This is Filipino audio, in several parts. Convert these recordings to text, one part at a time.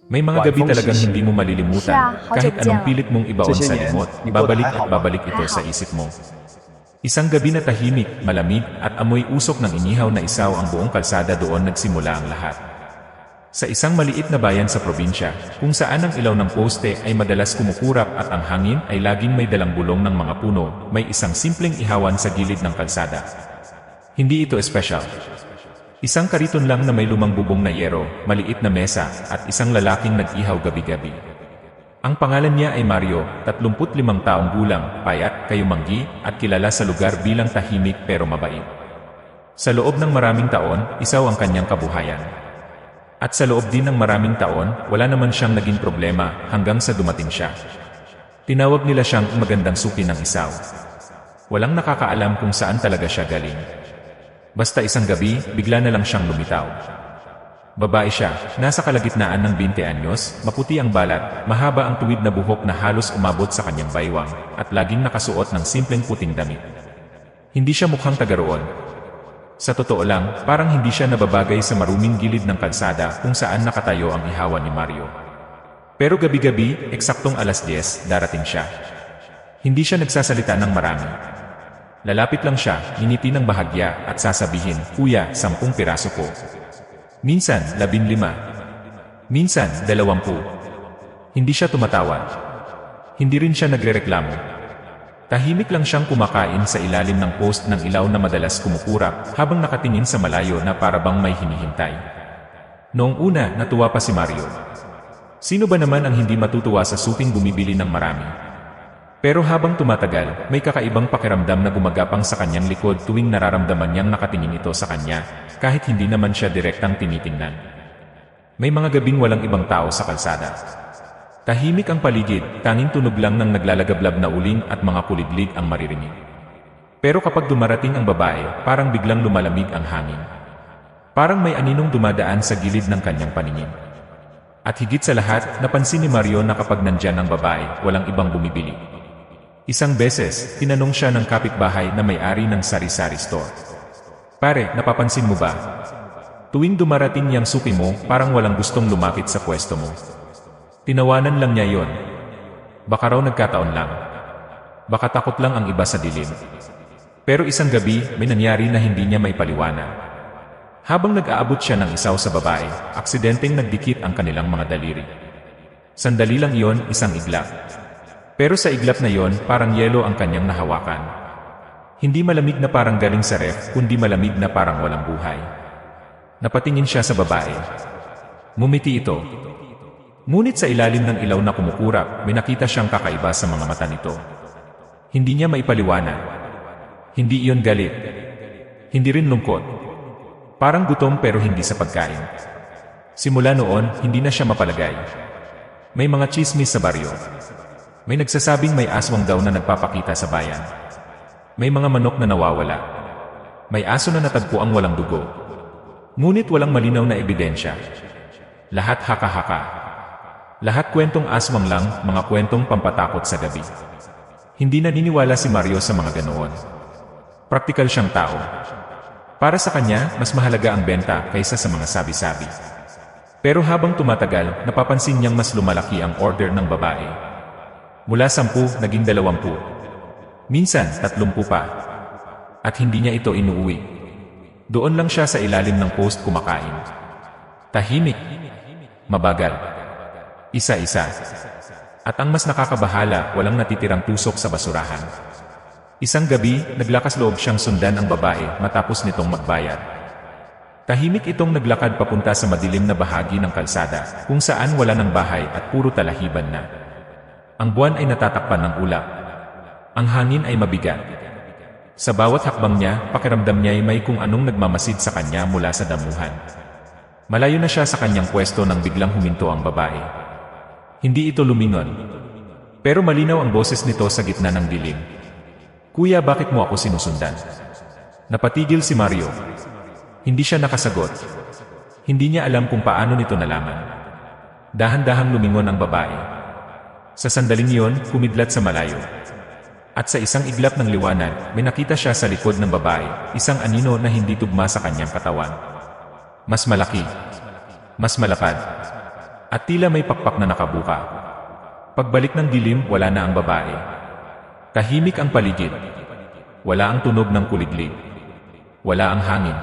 May mga gabi talagang hindi mo malilimutan, kahit anong pilit mong ibaon sa limot, babalik at babalik ito sa isip mo. Isang gabi na tahimik, malamig, at amoy usok ng inihaw na isaw ang buong kalsada. Doon nagsimula ang lahat. Sa isang maliit na bayan sa probinsya, kung saan ang ilaw ng poste ay madalas kumukurap at ang hangin ay laging may dalang bulong ng mga puno, may isang simpleng ihawan sa gilid ng kalsada. Hindi ito espesyal. Isang kariton lang na may lumang bubong na yero, maliit na mesa, at isang lalaking nag-ihaw gabi-gabi. Ang pangalan niya ay Mario, 35 taong gulang, payat, kayumanggi, at kilala sa lugar bilang tahimik pero mabait. Sa loob ng maraming taon, isaw ang kanyang kabuhayan. At sa loob din ng maraming taon, wala naman siyang naging problema hanggang sa dumating siya. Tinawag nila siyang magandang suki ng isaw. Walang nakakaalam kung saan talaga siya galing. Basta isang gabi, bigla na lang siyang lumitaw. Babae siya, nasa kalagitnaan ng 20 anyos, maputi ang balat, mahaba ang tuwid na buhok na halos umabot sa kanyang baywang, at laging nakasuot ng simpleng puting damit. Hindi siya mukhang taga roon. Sa totoo lang, parang hindi siya nababagay sa maruming gilid ng kalsada kung saan nakatayo ang ihawan ni Mario. Pero gabi-gabi, eksaktong alas 10, darating siya. Hindi siya nagsasalita ng marami. Lalapit lang siya, ngingiti ng bahagya, at sasabihin, "Kuya, 10 piraso po." Minsan, 15. Minsan, 20. Hindi siya tumatawad. Hindi rin siya nagrereklamo. Tahimik lang siyang kumakain sa ilalim ng post ng ilaw na madalas kumukurap habang nakatingin sa malayo na parabang may hinihintay. Noong una, natuwa pa si Mario. Sino ba naman ang hindi matutuwa sa suping bumibili ng marami? Pero habang tumatagal, may kakaibang pakiramdam na gumagapang sa kanyang likod tuwing nararamdaman niyang nakatingin ito sa kanya, kahit hindi naman siya direktang tinitingnan. May mga gabing walang ibang tao sa kalsada. Tahimik ang paligid, tanging tunog lang ng naglalagablab na uling at mga kuliglig ang maririnig. Pero kapag dumarating ang babae, parang biglang lumalamig ang hangin. Parang may aninong dumadaan sa gilid ng kanyang paningin. At higit sa lahat, napansin ni Mario na kapag nandyan ang babae, walang ibang bumibili. Isang beses, tinanong siya ng kapitbahay na may-ari ng sari-sari store. "Pare, napapansin mo ba? Tuwing dumarating yang suki mo, parang walang gustong lumapit sa pwesto mo." Tinawanan lang niya yon. Baka raw nagkataon lang. Baka takot lang ang iba sa dilim. Pero isang gabi, may nangyari na hindi niya maipaliwanag. Habang nag-aabot siya ng isaw sa babae, aksidenteng nagdikit ang kanilang mga daliri. Sandali lang iyon, isang iglap. Pero sa iglap na yon, parang yelo ang kanyang nahawakan. Hindi malamig na parang galing sa ref, kundi malamig na parang walang buhay. Napatingin siya sa babae. Ngumiti ito. Ngunit sa ilalim ng ilaw na kumukurap, may nakita siyang kakaiba sa mga mata nito. Hindi niya maipaliwanag. Hindi iyon galit. Hindi rin lungkot. Parang gutom pero hindi sa pagkain. Simula noon, hindi na siya mapalagay. May mga tsismis sa baryo. May nagsasabing may aswang daw na nagpapakita sa bayan. May mga manok na nawawala. May aso na natagpo ang walang dugo. Ngunit walang malinaw na ebidensya. Lahat haka-haka. Lahat kwentong aswang lang, mga kwentong pampatakot sa gabi. Hindi naniniwala si Mario sa mga ganoon. Praktikal siyang tao. Para sa kanya, mas mahalaga ang benta kaysa sa mga sabi-sabi. Pero habang tumatagal, napapansin niyang mas lumalaki ang order ng babae. Mula 10, naging 20. Minsan, 30 pa. At hindi niya ito inuuwi. Doon lang siya sa ilalim ng post kumakain. Tahimik. Mabagal. Isa-isa. At ang mas nakakabahala, walang natitirang tusok sa basurahan. Isang gabi, naglakas loob siyang sundan ang babae matapos nitong magbayad. Tahimik itong naglakad papunta sa madilim na bahagi ng kalsada, kung saan wala ng bahay at puro talahiban na. Ang buwan ay natatakpan ng ulap. Ang hangin ay mabigat. Sa bawat hakbang niya, pakiramdam niya ay may kung anong nagmamasid sa kanya mula sa damuhan. Malayo na siya sa kanyang pwesto nang biglang huminto ang babae. Hindi ito lumingon. Pero malinaw ang boses nito sa gitna ng dilim. "Kuya, bakit mo ako sinusundan?" Napatigil si Mario. Hindi siya nakasagot. Hindi niya alam kung paano nito nalaman. Dahan-dahang lumingon ang babae. Sa sandaling iyon, kumidlat sa malayo. At sa isang iglap ng liwanag, may nakita siya sa likod ng babae, isang anino na hindi tugma sa kanyang katawan. Mas malaki. Mas malapad. At tila may pakpak na nakabuka. Pagbalik ng dilim, wala na ang babae. Tahimik ang paligid. Wala ang tunog ng kuliglig. Wala ang hangin.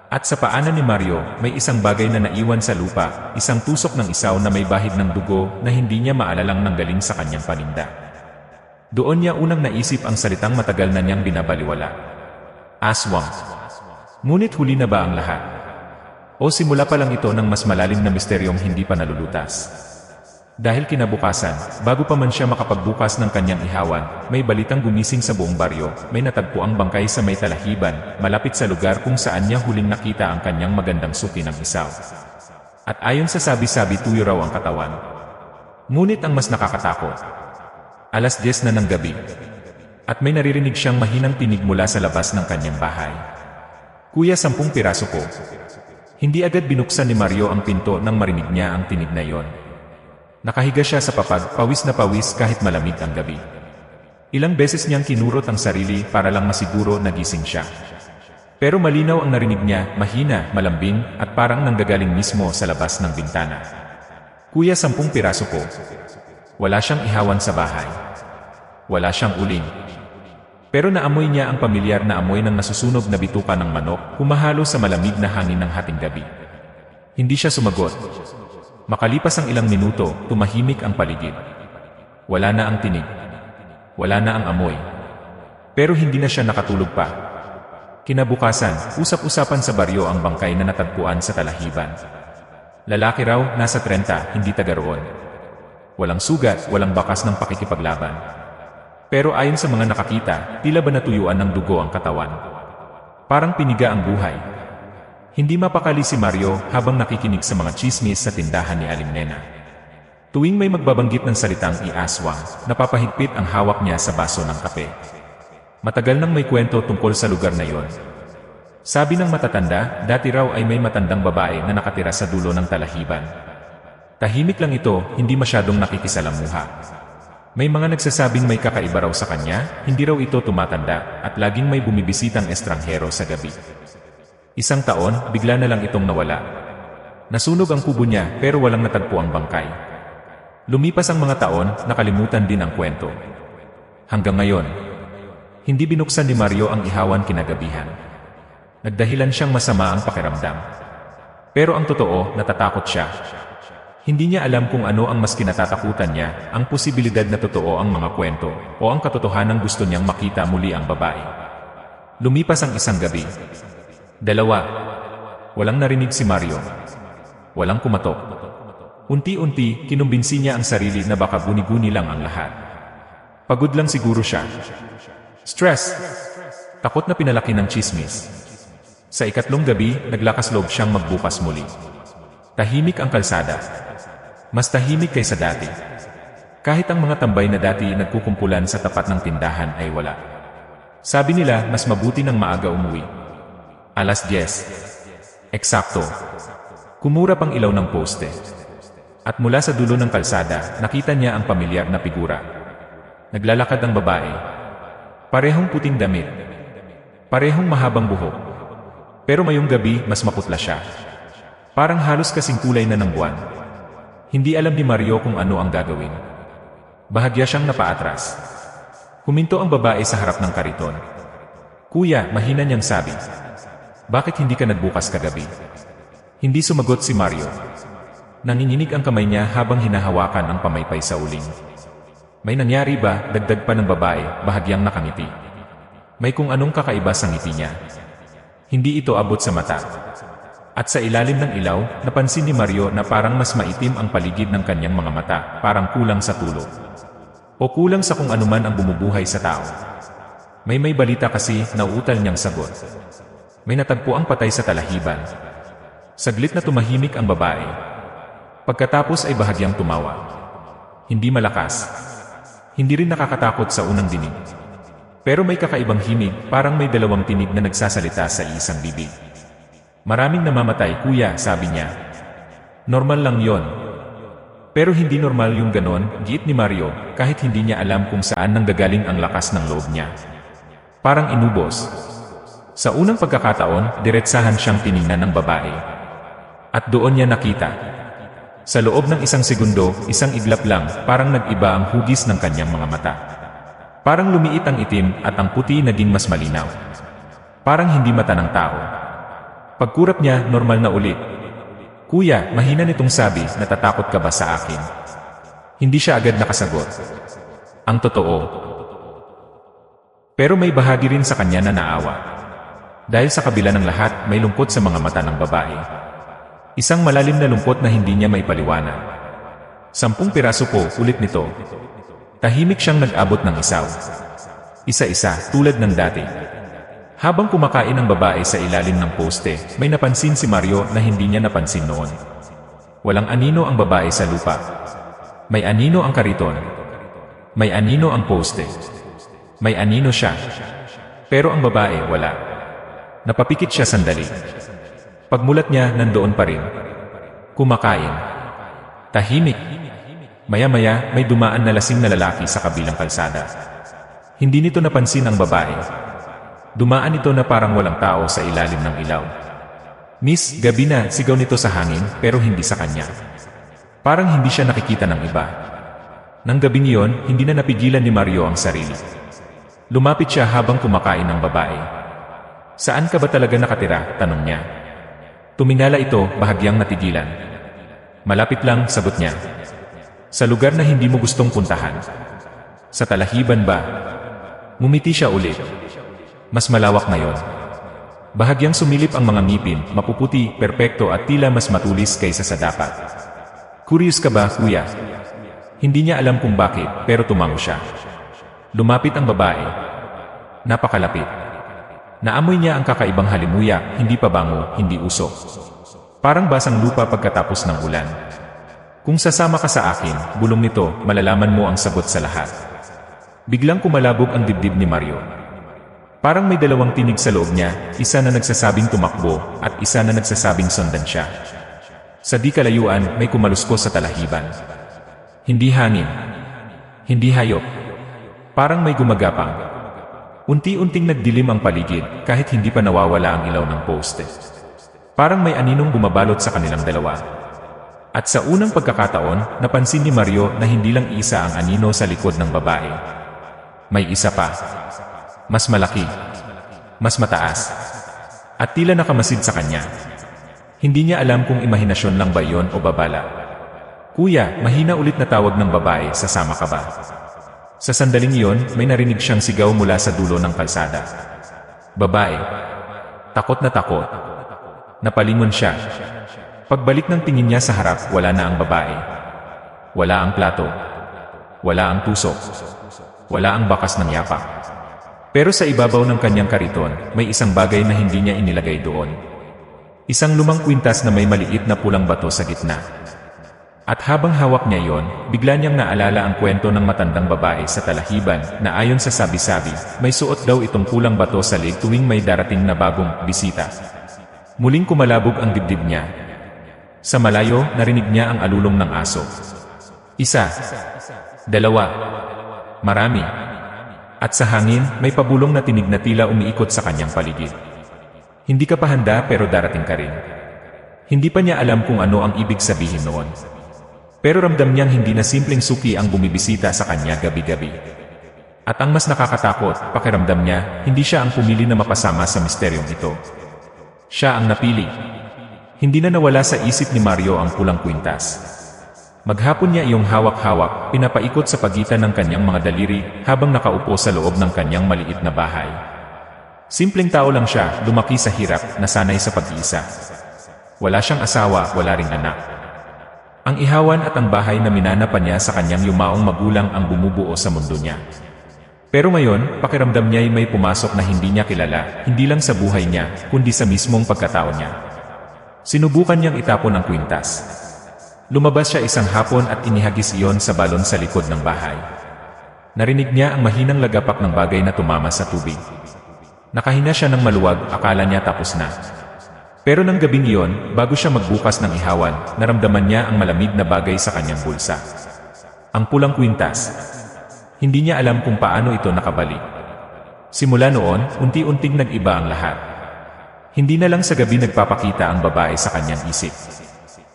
At sa paanan ni Mario, may isang bagay na naiwan sa lupa, isang tusok ng isaw na may bahid ng dugo na hindi niya maalalang nanggaling sa kanyang paninda. Doon niya unang naisip ang salitang matagal na niyang binabaliwala. Aswang. Ngunit huli na ba ang lahat? O simula pa lang ito ng mas malalim na misteryong hindi pa nalulutas? Dahil kinabukasan, bago pa man siya makapagbukas ng kanyang ihawan, may balitang gumising sa buong baryo, may natagpo ang bangkay sa may talahiban, malapit sa lugar kung saan niya huling nakita ang kanyang magandang suki ng isaw. At ayon sa sabi-sabi tuyo raw ang katawan. Ngunit ang mas nakakatakot. 10:00 na ng gabi. At may naririnig siyang mahinang tinig mula sa labas ng kanyang bahay. Kuya, 10 piraso ko. Hindi agad binuksan ni Mario ang pinto nang marinig niya ang tinig na iyon. Nakahiga siya sa papag, pawis na pawis kahit malamig ang gabi. Ilang beses niyang kinurot ang sarili para lang masiguro na gising siya. Pero malinaw ang narinig niya, mahina, malambing, at parang nanggagaling mismo sa labas ng bintana. Kuya, 10 piraso ko. Wala siyang ihawan sa bahay. Wala siyang uling. Pero naamoy niya ang pamilyar na amoy ng nasusunog na bituka ng manok, humahalo sa malamig na hangin ng hating gabi. Hindi siya sumagot. Makalipas ang ilang minuto, tumahimik ang paligid. Wala na ang tinig. Wala na ang amoy. Pero hindi na siya nakatulog pa. Kinabukasan, usap-usapan sa baryo ang bangkay na natagpuan sa talahiban. Lalaki raw, nasa 30, hindi taga roon. Walang sugat, walang bakas ng pakikipaglaban. Pero ayon sa mga nakakita, tila ba natuyuan ng dugo ang katawan. Parang piniga ang buhay. Hindi mapakali si Mario habang nakikinig sa mga chismis sa tindahan ni Aling Nena. Tuwing may magbabanggit ng salitang iaswang, napapahigpit ang hawak niya sa baso ng kape. Matagal nang may kwento tungkol sa lugar na yon. Sabi ng matatanda, dati raw ay may matandang babae na nakatira sa dulo ng talahiban. Tahimik lang ito, hindi masyadong nakikisalamuha. May mga nagsasabing may kakaiba raw sa kanya, hindi raw ito tumatanda, at laging may bumibisitang estranghero sa gabi. Isang taon, bigla na lang itong nawala. Nasunog ang kubo niya pero walang natagpo ang bangkay. Lumipas ang mga taon, nakalimutan din ang kwento. Hanggang ngayon, hindi binuksan ni Mario ang ihawan kinagabihan. Nagdahilan siyang masama ang pakiramdam. Pero ang totoo, natatakot siya. Hindi niya alam kung ano ang mas kinatatakutan niya, ang posibilidad na totoo ang mga kwento, o ang katotohanan gusto niyang makita muli ang babae. Lumipas ang isang gabi. 2. Walang narinig si Mario. Walang kumatok. Unti-unti, kinumbinsi niya ang sarili na baka guni-guni lang ang lahat. Pagod lang siguro siya. Stress. Takot na pinalaki ng chismis. Sa 3 gabi, naglakas loob siyang magbukas muli. Tahimik ang kalsada. Mas tahimik kaysa dati. Kahit ang mga tambay na dati nagkukumpulan sa tapat ng tindahan ay wala. Sabi nila, mas mabuti ng maaga umuwi. 10:00. Eksakto. Kumura pang ilaw ng poste. At mula sa dulo ng kalsada, nakita niya ang pamilyar na figura. Naglalakad ang babae. Parehong puting damit. Parehong mahabang buhok. Pero ngayong gabi, mas maputla siya. Parang halos kasing kulay na ng buwan. Hindi alam ni Mario kung ano ang gagawin. Bahagya siyang napaatras. Huminto ang babae sa harap ng kariton. Kuya, mahina niyang sabi. Bakit hindi ka nagbukas kagabi? Hindi sumagot si Mario. Nanginginig ang kamay niya habang hinahawakan ang pamaypay sa uling. May nangyari ba? Dagdag pa ng babae, bahagyang nakangiti. May kung anong kakaiba sa ngiti niya. Hindi ito abot sa mata. At sa ilalim ng ilaw, napansin ni Mario na parang mas maitim ang paligid ng kanyang mga mata, parang kulang sa tulog. O kulang sa kung anuman ang bumubuhay sa tao. May balita kasi, nauutal niyang sagot. May natagpo ang patay sa talahiban. Saglit na tumahimik ang babae. Pagkatapos ay bahagyang tumawa. Hindi malakas. Hindi rin nakakatakot sa unang dinig. Pero may kakaibang himig, parang may 2 tinig na nagsasalita sa isang bibig. Maraming namamatay, kuya, sabi niya. Normal lang yon. Pero hindi normal yung ganon, giit ni Mario, kahit hindi niya alam kung saan nanggagaling ang lakas ng loob niya. Parang inubos. Sa unang pagkakataon, diretsahan siyang tiningnan ng babae. At doon niya nakita. Sa loob ng isang segundo, isang iglap lang, parang nag-iba ang hugis ng kanyang mga mata. Parang lumiit ang itim at ang puti naging mas malinaw. Parang hindi mata ng tao. Pagkurap niya, normal na ulit. Kuya, mahina nitong sabi, natatakot ka ba sa akin? Hindi siya agad nakasagot. Ang totoo. Pero may bahagi rin sa kanya na naawa. Dahil sa kabila ng lahat, may lungkot sa mga mata ng babae. Isang malalim na lungkot na hindi niya maipaliwanag. 10 piraso po, ulit nito. Tahimik siyang nag-abot ng isaw. Isa-isa, tulad ng dati. Habang kumakain ang babae sa ilalim ng poste, may napansin si Mario na hindi niya napansin noon. Walang anino ang babae sa lupa. May anino ang kariton. May anino ang poste. May anino siya. Pero ang babae, wala. Napapikit siya sandali. Pagmulat niya, nandoon pa rin. Kumakain. Tahimik. Maya-maya, may dumaan na lasing na lalaki sa kabilang kalsada. Hindi nito napansin ang babae. Dumaan ito na parang walang tao sa ilalim ng ilaw. Miss, gabi na, sigaw nito sa hangin, pero hindi sa kanya. Parang hindi siya nakikita ng iba. Nang gabing iyon, hindi na napigilan ni Mario ang sarili. Lumapit siya habang kumakain ang babae. Saan ka ba talaga nakatira? Tanong niya. Tumingala ito, bahagyang natigilan. Malapit lang, sagot niya. Sa lugar na hindi mo gustong puntahan. Sa talahiban ba? Ngumiti siya ulit. Mas malawak ngayon. Bahagyang sumilip ang mga ngipin, mapuputi, perpekto at tila mas matulis kaysa sa dapat. Curious ka ba, kuya? Hindi niya alam kung bakit, pero tumango siya. Lumapit ang babae. Napakalapit. Naamoy niya ang kakaibang halimuyak, hindi pabango, hindi usok. Parang basang lupa pagkatapos ng ulan. Kung sasama ka sa akin, bulong nito, malalaman mo ang sagot sa lahat. Biglang kumalabog ang dibdib ni Mario. Parang may dalawang tinig sa loob niya, isa na nagsasabing tumakbo, at isa na nagsasabing sundan siya. Sa di kalayuan, may kumaluskos sa talahiban. Hindi hangin. Hindi hayop. Parang may gumagapang. Unti-unting nagdilim ang paligid, kahit hindi pa nawawala ang ilaw ng poste. Parang may aninong bumabalot sa kanilang dalawa. At sa unang pagkakataon, napansin ni Mario na hindi lang isa ang anino sa likod ng babae. May isa pa. Mas malaki. Mas mataas. At tila nakamasid sa kanya. Hindi niya alam kung imahinasyon lang ba iyon o babala. Kuya, mahina ulit na tawag ng babae, sasama ka ba? Sa sandaling iyon, may narinig siyang sigaw mula sa dulo ng kalsada. Babae. Takot na takot. Napalingon siya. Pagbalik ng tingin niya sa harap, wala na ang babae. Wala ang plato. Wala ang tusok. Wala ang bakas ng yapak. Pero sa ibabaw ng kanyang kariton, may isang bagay na hindi niya inilagay doon. Isang lumang kwintas na may maliit na pulang bato sa gitna. At habang hawak niya yon, bigla niyang naalala ang kwento ng matandang babae sa talahiban na ayon sa sabi-sabi, may suot daw itong pulang bato sa leg tuwing may darating na bagong bisita. Muling kumalabog ang dibdib niya. Sa malayo, narinig niya ang alulong ng aso. Isa. Dalawa. Marami. At sa hangin, may pabulong na tinig na tila umiikot sa kanyang paligid. Hindi ka pa handa pero darating ka rin. Hindi pa niya alam kung ano ang ibig sabihin noon. Pero ramdam niyang hindi na simpleng suki ang bumibisita sa kanya gabi-gabi. At ang mas nakakatakot, pakiramdam niya, hindi siya ang pumili na mapasama sa misteryong ito. Siya ang napili. Hindi na nawala sa isip ni Mario ang pulang kwintas. Maghapon niya iyong hawak-hawak, pinapaikot sa pagitan ng kanyang mga daliri habang nakaupo sa loob ng kanyang maliit na bahay. Simpleng tao lang siya, lumaki sa hirap, nasanay sa pag-iisa. Wala siyang asawa, wala ring anak. Ang ihawan at ang bahay na minanapan niya sa kanyang yumaong magulang ang bumubuo sa mundo niya. Pero ngayon, pakiramdam niya ay may pumasok na hindi niya kilala, hindi lang sa buhay niya, kundi sa mismong pagkatao niya. Sinubukan niyang itapon ang kwintas. Lumabas siya isang hapon at inihagis iyon sa balon sa likod ng bahay. Narinig niya ang mahinang lagapak ng bagay na tumama sa tubig. Nakahina siya ng maluwag, akala niya tapos na. Pero nang gabing iyon, bago siya magbukas ng ihawan, naramdaman niya ang malamig na bagay sa kanyang bulsa. Ang pulang kwintas. Hindi niya alam kung paano ito nakabalik. Simula noon, unti-unting nag-iba ang lahat. Hindi na lang sa gabi nagpapakita ang babae sa kanyang isip.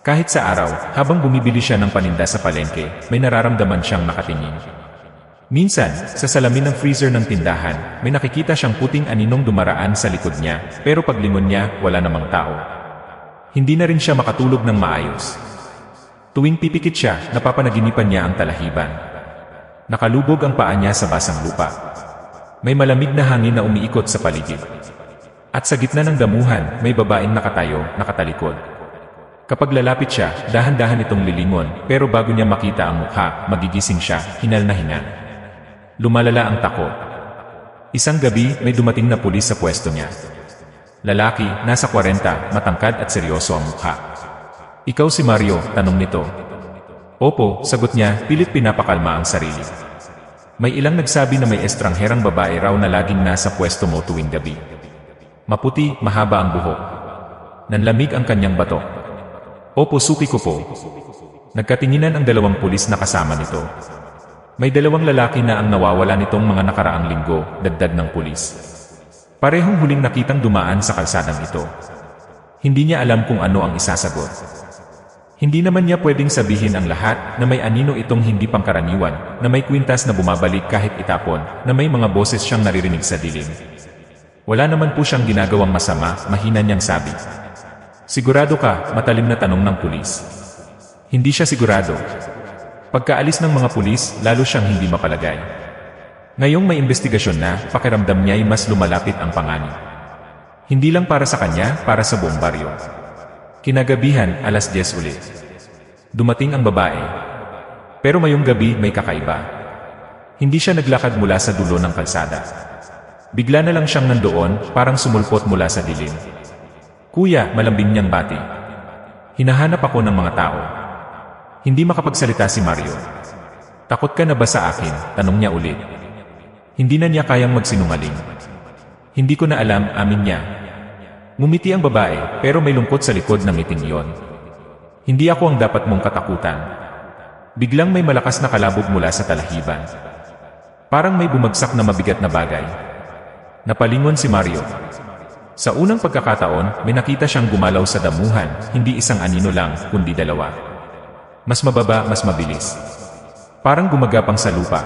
Kahit sa araw, habang bumibili siya ng paninda sa palengke, may nararamdaman siyang nakatingin. Minsan, sa salamin ng freezer ng tindahan, may nakikita siyang puting aninong dumaraan sa likod niya, pero paglingon niya, wala namang tao. Hindi na rin siya makatulog ng maayos. Tuwing pipikit siya, napapanaginipan niya ang talahiban. Nakalubog ang paa niya sa basang lupa. May malamig na hangin na umiikot sa paligid. At sa gitna ng damuhan, may babaeng nakatayo, nakatalikod. Kapag lalapit siya, dahan-dahan itong lilingon, pero bago niya makita ang mukha, magigising siya, hinal na hinal. Lumalala ang takot. Isang gabi, may dumating na pulis sa pwesto niya. Lalaki, nasa 40, matangkad at seryoso ang mukha. "Ikaw si Mario?" tanong nito. "Opo," sagot niya, pilit pinapakalma ang sarili. "May ilang nagsabi na may estrangherang babae raw na laging nasa pwesto mo tuwing gabi. Maputi, mahaba ang buhok. Nanlamig ang kanyang batok." "Opo, suki ko po." Nagkatinginan ang dalawang pulis na kasama nito. "May dalawang lalaki na ang nawawala nitong mga nakaraang linggo," dagdag ng pulis. Parehong huling nakitang dumaan sa kalsadang ito. Hindi niya alam kung ano ang isasagot. Hindi naman niya pwedeng sabihin ang lahat na may anino itong hindi pangkaraniwan, na may kwintas na bumabalik kahit itapon, na may mga boses siyang naririnig sa dilim. "Wala naman po siyang ginagawang masama," mahina niyang sabi. "Sigurado ka?" matalim na tanong ng pulis. Hindi siya sigurado. Pagkaalis ng mga pulis, lalo siyang hindi mapalagay. Ngayong may investigasyon na, pakiramdam niya'y mas lumalapit ang panganib. Hindi lang para sa kanya, para sa buong baryo. Kinagabihan, 10:00 ulit. Dumating ang babae. Pero ngayong gabi may kakaiba. Hindi siya naglakad mula sa dulo ng kalsada. Bigla na lang siyang nandoon, parang sumulpot mula sa dilim. "Kuya," malambing niyang bati. "Hinahanap ako ng mga tao." Hindi makapagsalita si Mario. "Takot ka na ba sa akin?" tanong niya ulit. Hindi na niya kayang magsinungaling. "Hindi ko na alam," amin niya. Ngumiti ang babae, pero may lungkot sa likod ng ngiting iyon. "Hindi ako ang dapat mong katakutan." Biglang may malakas na kalabog mula sa talahiban. Parang may bumagsak na mabigat na bagay. Napalingon si Mario. Sa unang pagkakataon, may nakita siyang gumalaw sa damuhan, hindi isang anino lang, kundi dalawa. Mas mababa, mas mabilis. Parang gumagapang sa lupa.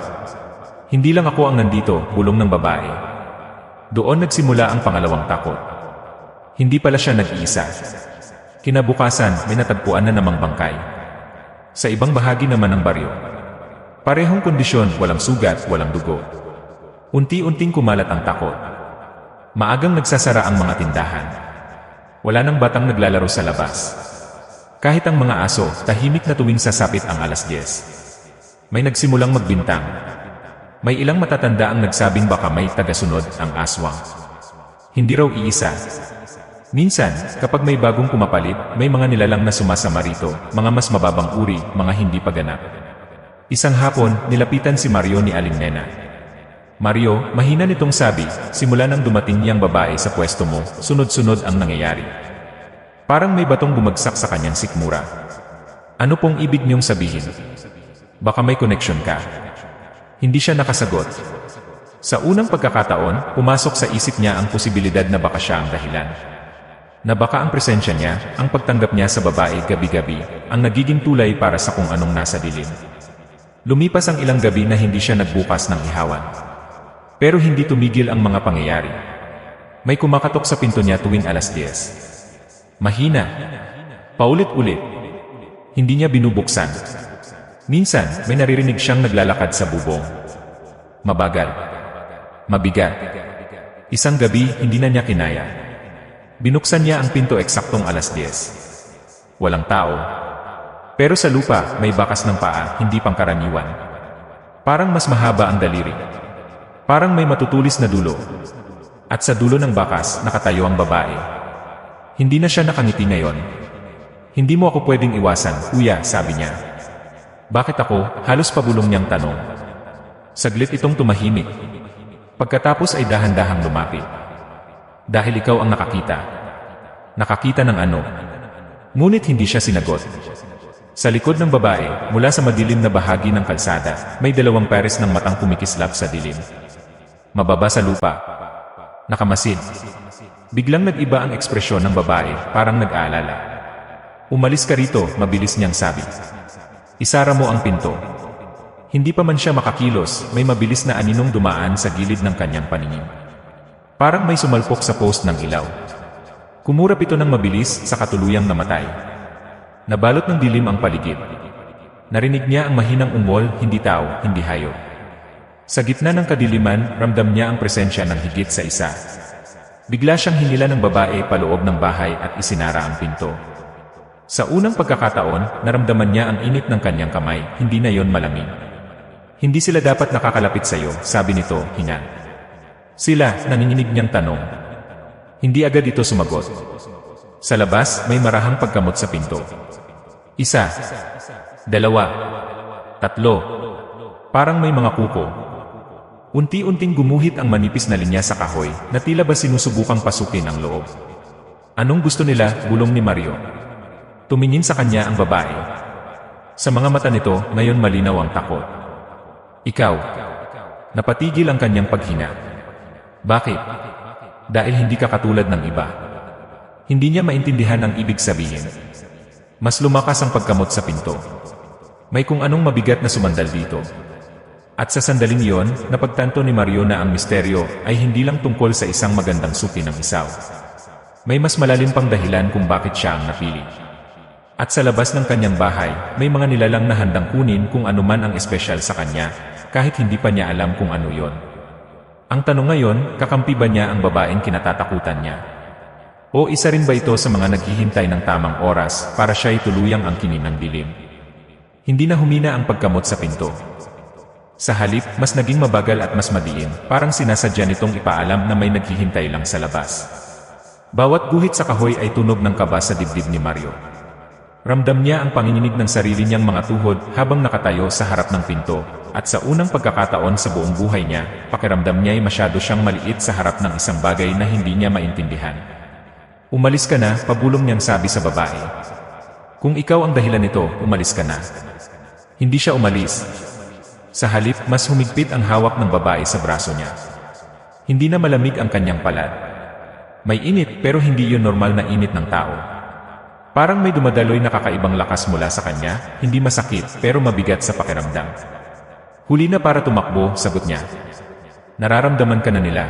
"Hindi lang ako ang nandito," bulong ng babae. Doon nagsimula ang pangalawang takot. Hindi pala siya nag-iisa. Kinabukasan, may natagpuan na namang bangkay. Sa ibang bahagi naman ng baryo. Parehong kondisyon, walang sugat, walang dugo. Unti-unting kumalat ang takot. Maagang nagsasara ang mga tindahan. Wala nang batang naglalaro sa labas. Kahit ang mga aso, tahimik na tuwing sasapit ang 10:00. May nagsimulang magbintang. May ilang matatanda ang nagsabing baka may tagasunod ang aswang. Hindi raw iisa. Minsan, kapag may bagong kumapalit, may mga nilalang na sumasama rito, mga mas mababang uri, mga hindi paganap. Isang hapon, nilapitan si Mario ni Aling Nena. "Mario," mahina nitong sabi, "simula nang dumating niyang babae sa pwesto mo, sunod-sunod ang nangyayari." Parang may batong bumagsak sa kanyang sikmura. "Ano pong ibig niyong sabihin? Baka may koneksyon ka." Hindi siya nakasagot. Sa unang pagkakataon, pumasok sa isip niya ang posibilidad na baka siya ang dahilan. Na baka ang presensya niya, ang pagtanggap niya sa babae gabi-gabi, ang nagiging tulay para sa kung anong nasa dilim. Lumipas ang ilang gabi na hindi siya nagbukas ng ihawan. Pero hindi tumigil ang mga pangyayari. May kumakatok sa pinto niya tuwing 10:00. Mahina. Paulit-ulit. Hindi niya binubuksan. Minsan, may naririnig siyang naglalakad sa bubong. Mabagal. Mabigat. Isang gabi, hindi na niya kinaya. Binuksan niya ang pinto eksaktong 10:00. Walang tao. Pero sa lupa, may bakas ng paa, hindi pangkaraniwan. Parang mas mahaba ang daliri. Parang may matutulis na dulo. At sa dulo ng bakas, nakatayo ang babae. Hindi na siya nakangiti ngayon. "Hindi mo ako pwedeng iwasan, kuya," sabi niya. "Bakit ako?" halos pabulong niyang tanong. Saglit itong tumahimik. Pagkatapos ay dahan-dahang lumapit. "Dahil ikaw ang nakakita." Nakakita ng ano? Ngunit hindi siya sinagot. Sa likod ng babae, mula sa madilim na bahagi ng kalsada, may dalawang pares ng matang kumikislap sa dilim. Mababa sa lupa. Nakamasid. Biglang nag-iba ang ekspresyon ng babae, parang nag-aalala. Umalis ka rito, mabilis niyang sabi. Isara mo ang pinto. Hindi pa man siya makakilos, may mabilis na aninong dumaan sa gilid ng kanyang paningin. Parang may sumalpok sa post ng ilaw. Kumurap ito ng mabilis sa katuluyang namatay. Nabalot ng dilim ang paligid. Narinig niya ang mahinang umol, hindi tao, hindi hayop. Sa gitna ng kadiliman, ramdam niya ang presensya ng higit sa isa. Bigla siyang hinila ng babae paloob ng bahay at isinara ang pinto. Sa unang pagkakataon, naramdaman niya ang init ng kanyang kamay, hindi na yon malamig. Hindi sila dapat nakakalapit sa iyo, sabi nito, hingan. Sila, nanginginig niyang tanong. Hindi agad ito sumagot. Sa labas, may marahang pagkamot sa pinto. Isa, dalawa, tatlo. Parang may mga kuko. Unti-unting gumuhit ang manipis na linya sa kahoy na tila ba sinusubukang pasukin ang loob. Anong gusto nila, bulong ni Mario. Tumingin sa kanya ang babae. Sa mga mata nito, ngayon malinaw ang takot. Ikaw. Napatigil ang kanyang paghina. Bakit? Dahil hindi ka katulad ng iba. Hindi niya maintindihan ang ibig sabihin. Mas lumakas ang pagkamot sa pinto. May kung anong mabigat na sumandal dito. At sa sandaling iyon, napagtanto ni Mario na ang misteryo ay hindi lang tungkol sa isang magandang suki ng isaw. May mas malalim pang dahilan kung bakit siya ang napili. At sa labas ng kanyang bahay, may mga nilalang na handang kunin kung anuman ang espesyal sa kanya, kahit hindi pa niya alam kung ano yon. Ang tanong ngayon, kakampi ba niya ang babaeng kinatatakutan niya? O isa rin ba ito sa mga naghihintay ng tamang oras para siya'y tuluyang angkinin ng dilim? Hindi na humina ang pagkamot sa pinto. Sa halip, mas naging mabagal at mas madiin, parang sinasadya nitong ipaalam na may naghihintay lang sa labas. Bawat guhit sa kahoy ay tunog ng kaba sa dibdib ni Mario. Ramdam niya ang panginginig ng sarili niyang mga tuhod habang nakatayo sa harap ng pinto, at sa unang pagkakataon sa buong buhay niya, pakiramdam niya ay masyado siyang maliit sa harap ng isang bagay na hindi niya maintindihan. Umalis ka na, pabulong niyang sabi sa babae. Kung ikaw ang dahilan nito, umalis ka na. Hindi siya umalis. Sa halip, mas humigpit ang hawak ng babae sa braso niya. Hindi na malamig ang kanyang palad. May init pero hindi yun normal na init ng tao. Parang may dumadaloy na kakaibang lakas mula sa kanya, hindi masakit pero mabigat sa pakiramdam. Huli na para tumakbo, sagot niya. Nararamdaman ka na nila.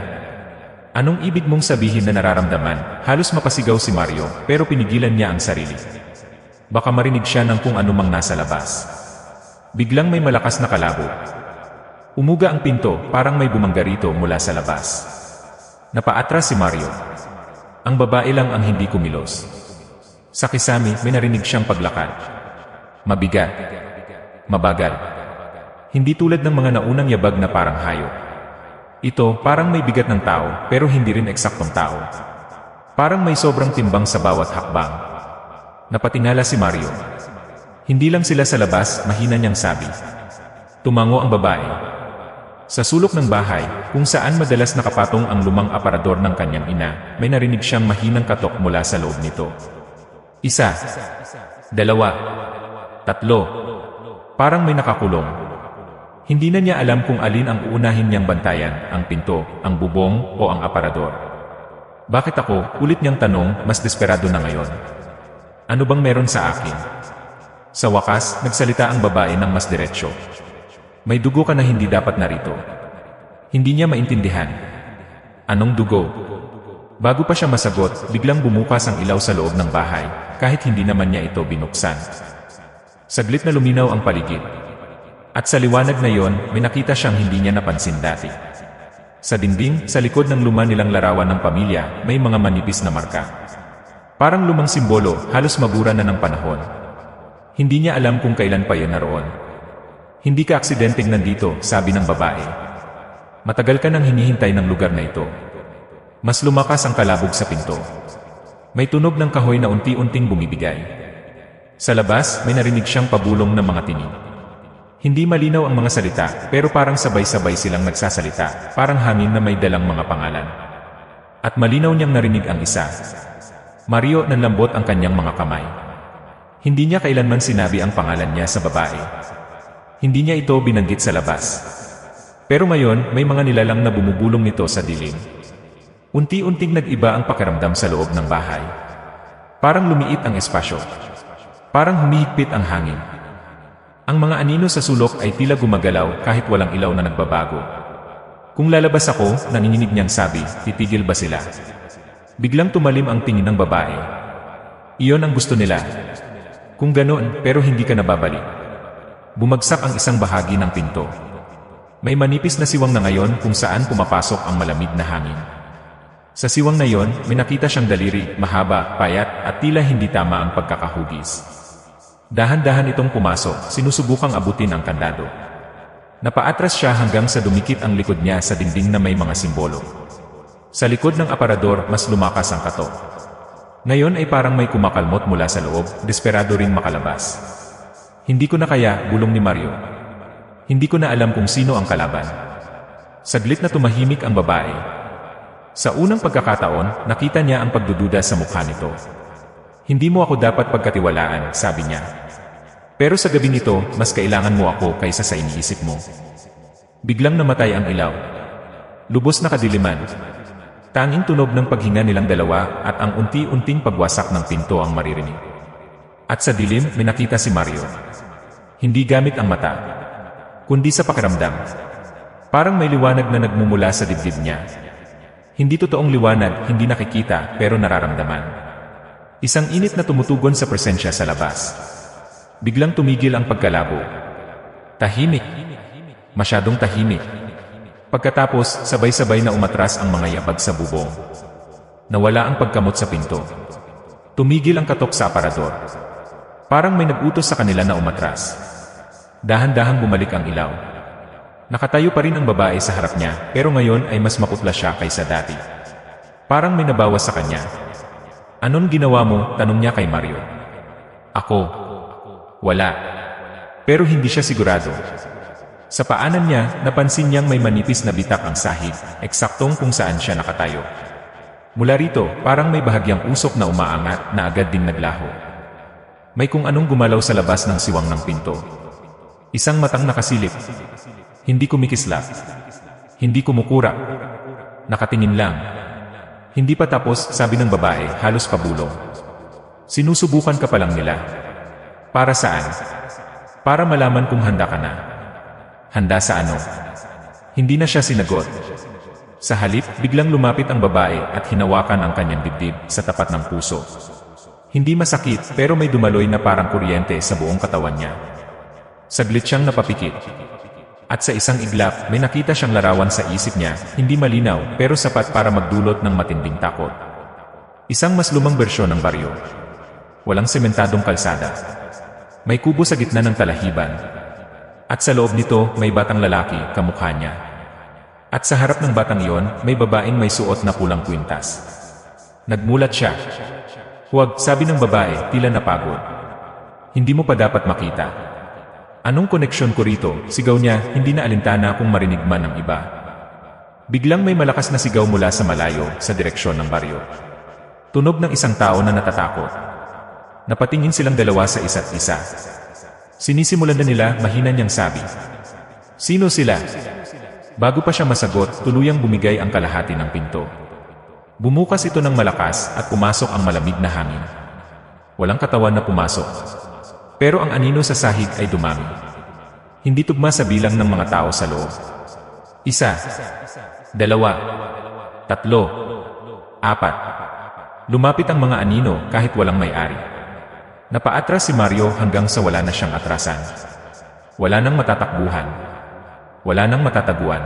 Anong ibig mong sabihin na nararamdaman? Halos mapasigaw si Mario pero pinigilan niya ang sarili. Baka marinig siya ng kung anumang nasa labas. Biglang may malakas na kalabo. Umuga ang pinto, parang may bumangga rito mula sa labas. Napaatras si Mario. Ang babae lang ang hindi kumilos. Sa kisame, may narinig siyang paglakad. Mabigat. Mabagal. Hindi tulad ng mga naunang yabag na parang hayop. Ito, parang may bigat ng tao, pero hindi rin eksaktong tao. Parang may sobrang timbang sa bawat hakbang. Napatingala si Mario. Hindi lang sila sa labas, mahina niyang sabi. Tumango ang babae. Sa sulok ng bahay, kung saan madalas nakapatong ang lumang aparador ng kanyang ina, may narinig siyang mahinang katok mula sa loob nito. Isa, dalawa, tatlo. Parang may nakakulong. Hindi na niya alam kung alin ang uunahin niyang bantayan, ang pinto, ang bubong, o ang aparador. Bakit ako? Ulit niyang tanong, mas desperado na ngayon. Ano bang meron sa akin? Sa wakas, nagsalita ang babae ng mas diretsyo. May dugo ka na hindi dapat narito. Hindi niya maintindihan. Anong dugo? Bago pa siya masagot, biglang bumukas ang ilaw sa loob ng bahay, kahit hindi naman niya ito binuksan. Saglit na luminaw ang paligid. At sa liwanag na yon, may nakita siyang hindi niya napansin dati. Sa dingding, sa likod ng luma nilang larawan ng pamilya, may mga manipis na marka. Parang lumang simbolo, halos mabura na ng panahon. Hindi niya alam kung kailan pa yun naroon. Hindi ka aksidenteng nandito, sabi ng babae. Matagal ka nang hinihintay ng lugar na ito. Mas lumakas ang kalabog sa pinto. May tunog ng kahoy na unti-unting bumibigay. Sa labas, may narinig siyang pabulong ng mga tinig. Hindi malinaw ang mga salita, pero parang sabay-sabay silang nagsasalita, parang hangin na may dalang mga pangalan. At malinaw niyang narinig ang isa. Mario, nanlambot ang kanyang mga kamay. Hindi niya kailanman sinabi ang pangalan niya sa babae. Hindi niya ito binanggit sa labas. Pero ngayon, may mga nilalang na bumubulong nito sa dilim. Unti-unting nag-iba ang pakiramdam sa loob ng bahay. Parang lumiit ang espasyo. Parang humihigpit ang hangin. Ang mga anino sa sulok ay tila gumagalaw kahit walang ilaw na nagbabago. Kung lalabas ako, nanginginig niyang sabi, titigil ba sila? Biglang tumalim ang tingin ng babae. Iyon ang gusto nila. Kung ganoon, pero hindi ka nababalik. Bumagsak ang isang bahagi ng pinto. May manipis na siwang na ngayon kung saan pumapasok ang malamig na hangin. Sa siwang na yon, may nakita siyang daliri, mahaba, payat, at tila hindi tama ang pagkakahugis. Dahan-dahan itong pumasok, sinusubukang abutin ang kandado. Napaatras siya hanggang sa dumikit ang likod niya sa dingding na may mga simbolo. Sa likod ng aparador, mas lumakas ang katok. Ngayon ay parang may kumakalmot mula sa loob, desperado ring makalabas. Hindi ko na kaya, bulong ni Mario. Hindi ko na alam kung sino ang kalaban. Saglit na tumahimik ang babae. Sa unang pagkakataon, nakita niya ang pagdududa sa mukha nito. Hindi mo ako dapat pagkatiwalaan, sabi niya. Pero sa gabing ito, mas kailangan mo ako kaysa sa iniisip mo. Biglang namatay ang ilaw. Lubos na kadiliman. Tanging tunog ng paghinga nilang dalawa at ang unti-unting pagwasak ng pinto ang maririnig. At sa dilim, may nakita si Mario. Hindi gamit ang mata, kundi sa pakiramdam. Parang may liwanag na nagmumula sa dibdib niya. Hindi totoong liwanag, hindi nakikita, pero nararamdaman. Isang init na tumutugon sa presensya sa labas. Biglang tumigil ang pagkalabo. Tahimik. Masyadong tahimik. Pagkatapos, sabay-sabay na umatras ang mga yabag sa bubong. Nawala ang pagkamot sa pinto. Tumigil ang katok sa aparador. Parang may nag-utos sa kanila na umatras. Dahan-dahang bumalik ang ilaw. Nakatayo pa rin ang babae sa harap niya, pero ngayon ay mas maputla siya kaysa dati. Parang may nabawas sa kanya. Anong ginawa mo? Tanong niya kay Mario. Ako. Wala. Pero hindi siya sigurado. Sa paanan niya, napansin niyang may manipis na bitak ang sahig, eksaktong kung saan siya nakatayo. Mula rito, parang may bahagyang usok na umaangat na agad ding naglaho. May kung anong gumalaw sa labas ng siwang ng pinto. Isang matang nakasilip. Hindi kumikislap. Hindi kumukurap. Nakatingin lang. Hindi pa tapos, sabi ng babae, halos pabulong. Sinusubukan ka pa lang nila. Para saan? Para malaman kung handa ka na. Handa sa ano? Hindi na siya sinagot. Sa halip, biglang lumapit ang babae at hinawakan ang kanyang dibdib sa tapat ng puso. Hindi masakit, pero may dumaloy na parang kuryente sa buong katawan niya. Saglit siyang napapikit. At sa isang iglap, may nakita siyang larawan sa isip niya, hindi malinaw pero sapat para magdulot ng matinding takot. Isang mas lumang bersyon ng baryo. Walang sementadong kalsada. May kubo sa gitna ng talahiban. At sa loob nito, may batang lalaki, kamukha niya. At sa harap ng batang iyon, may babaeng may suot na pulang kwintas. Nagmulat siya. Huwag, sabi ng babae, tila napagod. Hindi mo pa dapat makita. Anong koneksyon ko rito? Sigaw niya, hindi na alintana kung marinig man ng iba. Biglang may malakas na sigaw mula sa malayo, sa direksyon ng baryo. Tunog ng isang tao na natatakot. Napatingin silang dalawa sa isa't isa. Sinisimulan na nila, mahina niyang sabi. Sino sila? Bago pa siya masagot, tuluyang bumigay ang kalahati ng pinto. Bumukas ito ng malakas at pumasok ang malamig na hangin. Walang katawan na pumasok. Pero ang anino sa sahig ay dumami. Hindi tugma sa bilang ng mga tao sa loob. 1, 2, 3, 4. Lumapit ang mga anino kahit walang may-ari. Napaatras si Mario hanggang sa wala na siyang atrasan. Wala nang matatakbuhan. Wala nang matataguan.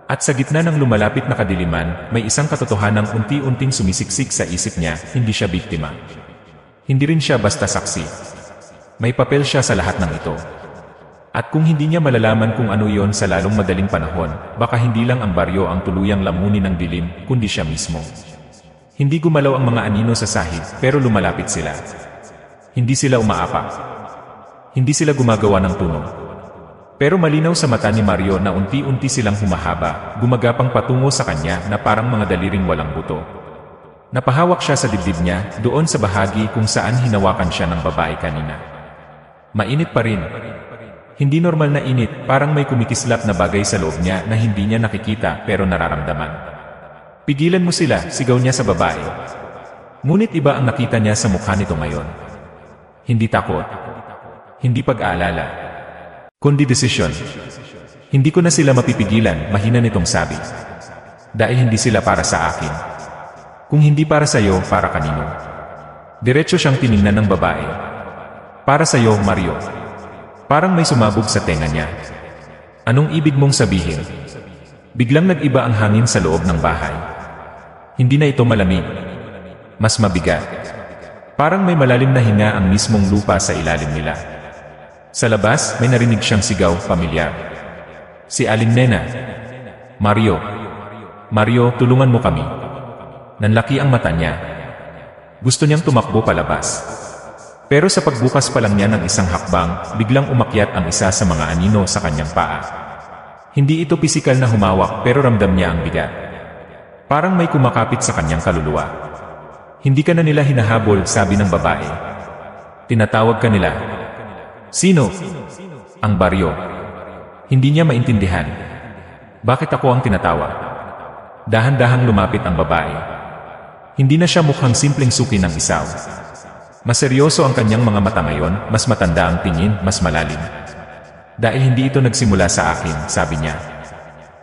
At sa gitna ng lumalapit na kadiliman, may isang katotohanang unti-unting sumisiksik sa isip niya, hindi siya biktima. Hindi rin siya basta saksi. May papel siya sa lahat ng ito. At kung hindi niya malalaman kung ano iyon sa lalong madaling panahon, baka hindi lang ang baryo ang tuluyang lamunin ng dilim, kundi siya mismo. Hindi gumalaw ang mga anino sa sahig, pero lumalapit sila. Hindi sila umaapak. Hindi sila gumagawa ng tunog. Pero malinaw sa mata ni Mario na unti-unti silang humahaba, gumagapang patungo sa kanya na parang mga daliring walang buto. Napahawak siya sa dibdib niya, doon sa bahagi kung saan hinawakan siya ng babae kanina. Mainit pa rin. Hindi normal na init, parang may kumikislap na bagay sa loob niya na hindi niya nakikita pero nararamdaman. Pigilan mo sila, sigaw niya sa babae. Ngunit iba ang nakita niya sa mukha nito ngayon. Hindi takot. Hindi pag-aalala. Kundi desisyon. Hindi ko na sila mapipigilan, mahina nitong sabi. Dahil hindi sila para sa akin. Kung hindi para sa'yo, para kanino? Diretso siyang tiningnan ng babae. Para sa'yo, Mario. Parang may sumabog sa tenga niya. Anong ibig mong sabihin? Biglang nag-iba ang hangin sa loob ng bahay. Hindi na ito malamig. Mas mabigat. Parang may malalim na hinga ang mismong lupa sa ilalim nila. Sa labas, may narinig siyang sigaw, pamilyar. Si Aling Nena. Mario. Mario, tulungan mo kami. Nanlaki ang mata niya. Gusto niyang tumakbo palabas. Pero sa pagbukas pa lang niya ng isang hakbang, biglang umakyat ang isa sa mga anino sa kanyang paa. Hindi ito pisikal na humawak pero ramdam niya ang bigat. Parang may kumakapit sa kanyang kaluluwa. Hindi ka na nila hinahabol, sabi ng babae. Tinatawag ka nila. Sino? Ang baryo. Hindi niya maintindihan. Bakit ako ang tinatawag? Dahan-dahang lumapit ang babae. Hindi na siya mukhang simpleng suki ng isaw. Mas seryoso ang kanyang mga mata ngayon, mas matanda ang tingin, mas malalim. Dahil hindi ito nagsimula sa akin, sabi niya.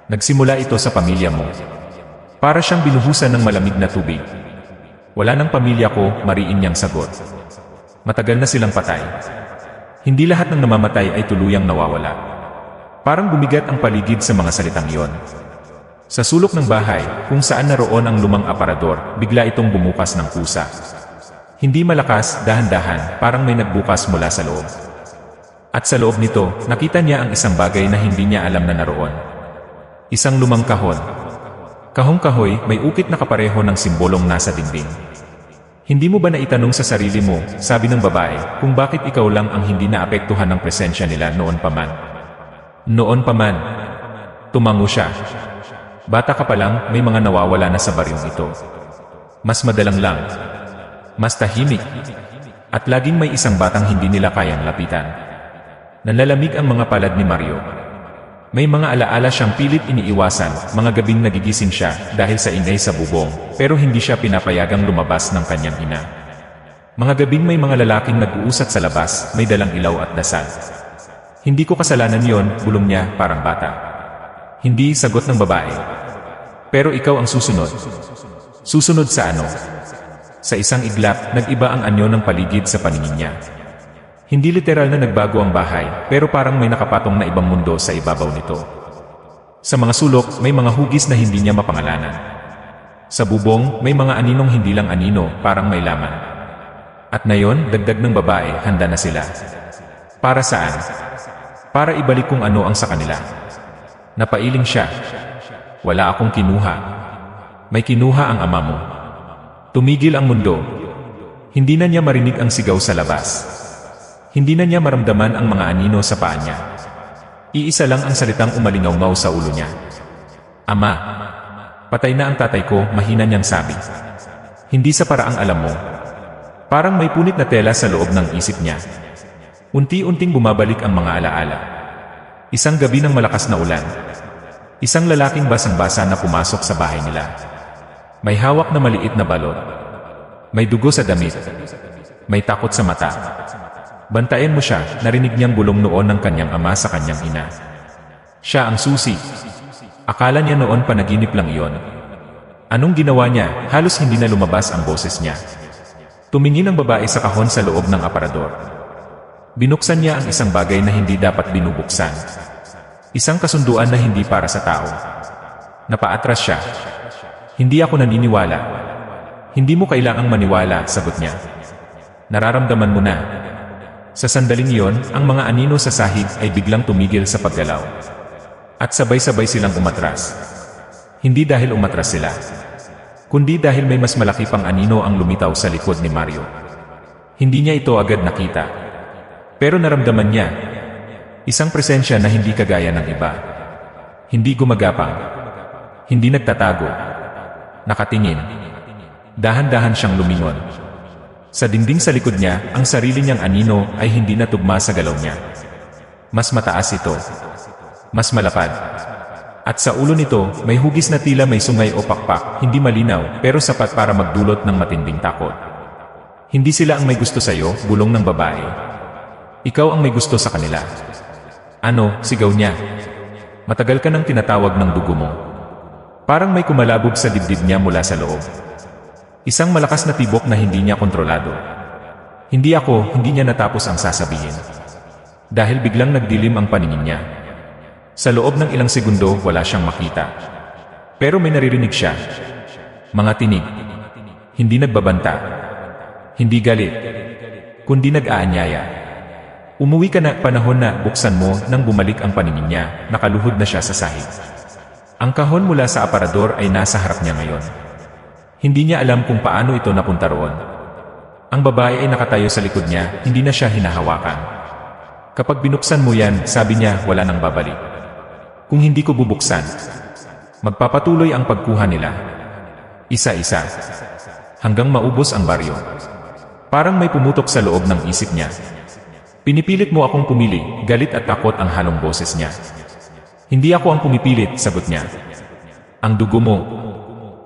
Nagsimula ito sa pamilya mo. Para siyang binuhusan ng malamig na tubig. Wala ng pamilya ko, mariin niyang sagot. Matagal na silang patay. Hindi lahat ng namamatay ay tuluyang nawawala. Parang bumigat ang paligid sa mga salitang iyon. Sa sulok ng bahay, kung saan naroon ang lumang aparador, bigla itong bumukas ng kusa. Hindi malakas, dahan-dahan, parang may nagbukas mula sa loob. At sa loob nito, nakita niya ang isang bagay na hindi niya alam na naroon. Isang lumang kahon. Kahong kahoy, may ukit na kapareho ng simbolong nasa dingding. Hindi mo ba naitanong sa sarili mo, sabi ng babae, kung bakit ikaw lang ang hindi naapektuhan ng presensya nila noon pa man? Noon pa man. Tumango siya. Bata ka pa lang, may mga nawawala na sa baryong ito. Mas madalang lang. Mas tahimik. At laging may isang batang hindi nila kayang lapitan. Nanlalamig ang mga palad ni Mario. May mga alaala siyang pilit iniiwasan, mga gabing nagigising siya dahil sa ingay sa bubong, pero hindi siya pinapayagang lumabas ng kanyang ina. Mga gabing may mga lalaking nag-uusat sa labas, may dalang ilaw at dasal. Hindi ko kasalanan yon, bulong niya, parang bata. Hindi, sagot ng babae. Pero ikaw ang susunod. Susunod sa ano? Sa isang iglap, nag-iba ang anyo ng paligid sa paningin niya. Hindi literal na nagbago ang bahay, pero parang may nakapatong na ibang mundo sa ibabaw nito. Sa mga sulok, may mga hugis na hindi niya mapangalanan. Sa bubong, may mga aninong hindi lang anino, parang may laman. At ngayon, dagdag ng babae, handa na sila. Para saan? Para ibalik kung ano ang sa kanila. Napailing siya. Wala akong kinuha. May kinuha ang ama mo. Tumigil ang mundo. Hindi na niya marinig ang sigaw sa labas. Hindi na niya maramdaman ang mga anino sa paa niya. Iisa lang ang salitang umalingaw-ngaw sa ulo niya. Ama. Patay na ang tatay ko, mahina niyang sabi. Hindi sa paraang alam mo. Parang may punit na tela sa loob ng isip niya. Unti-unting bumabalik ang mga alaala. Isang gabi ng malakas na ulan. Isang lalaking basang-basa na pumasok sa bahay nila. May hawak na maliit na balot. May dugo sa damit. May takot sa mata. Bantayan mo siya, narinig niyang bulong noon ng kanyang ama sa kanyang ina. Siya ang susi. Akala niya noon panaginip lang iyon. Anong ginawa niya? Halos hindi na lumabas ang boses niya. Tumingin ang babae sa kahon sa loob ng aparador. Binuksan niya ang isang bagay na hindi dapat binubuksan. Isang kasunduan na hindi para sa tao. Napaatras siya. Hindi ako naniniwala. Hindi mo kailangang maniwala, sagot niya. Nararamdaman mo na. Sa sandaling iyon, ang mga anino sa sahig ay biglang tumigil sa paggalaw. At sabay-sabay silang umatras. Hindi dahil umatras sila, kundi dahil may mas malaki pang anino ang lumitaw sa likod ni Mario. Hindi niya ito agad nakita. Pero naramdaman niya, isang presensya na hindi kagaya ng iba. Hindi gumagapang. Hindi nagtatago. Nakatingin. Dahan-dahan siyang lumingon. Sa dingding sa likod niya, ang sarili niyang anino ay hindi natugma sa galaw niya. Mas mataas ito. Mas malapad. At sa ulo nito, may hugis na tila may sungay o pakpak, hindi malinaw, pero sapat para magdulot ng matinding takot. Hindi sila ang may gusto sa'yo, bulong ng babae. Ikaw ang may gusto sa kanila. Ano, sigaw niya. Matagal ka nang tinatawag ng dugo mo. Parang may kumalabog sa dibdib niya mula sa loob. Isang malakas na tibok na hindi niya kontrolado. Hindi niya natapos ang sasabihin. Dahil biglang nagdilim ang paningin niya. Sa loob ng ilang segundo, wala siyang makita. Pero may naririnig siya. Mga tinig. Hindi nagbabanta. Hindi galit. Kundi nag-aanyaya. Umuwi ka na, panahon na, buksan mo, nang bumalik ang paningin niya, nakaluhod na siya sa sahig. Ang kahon mula sa aparador ay nasa harap niya ngayon. Hindi niya alam kung paano ito napunta roon. Ang babae ay nakatayo sa likod niya, hindi na siya hinahawakan. Kapag binuksan mo yan, sabi niya, wala nang babalik. Kung hindi ko bubuksan, magpapatuloy ang pagkuha nila. Isa-isa. Hanggang maubos ang baryo. Parang may pumutok sa loob ng isip niya. Pinipilit mo akong pumili, galit at takot ang halong boses niya. Hindi ako ang pumipilit, sagot niya. Ang dugo mo.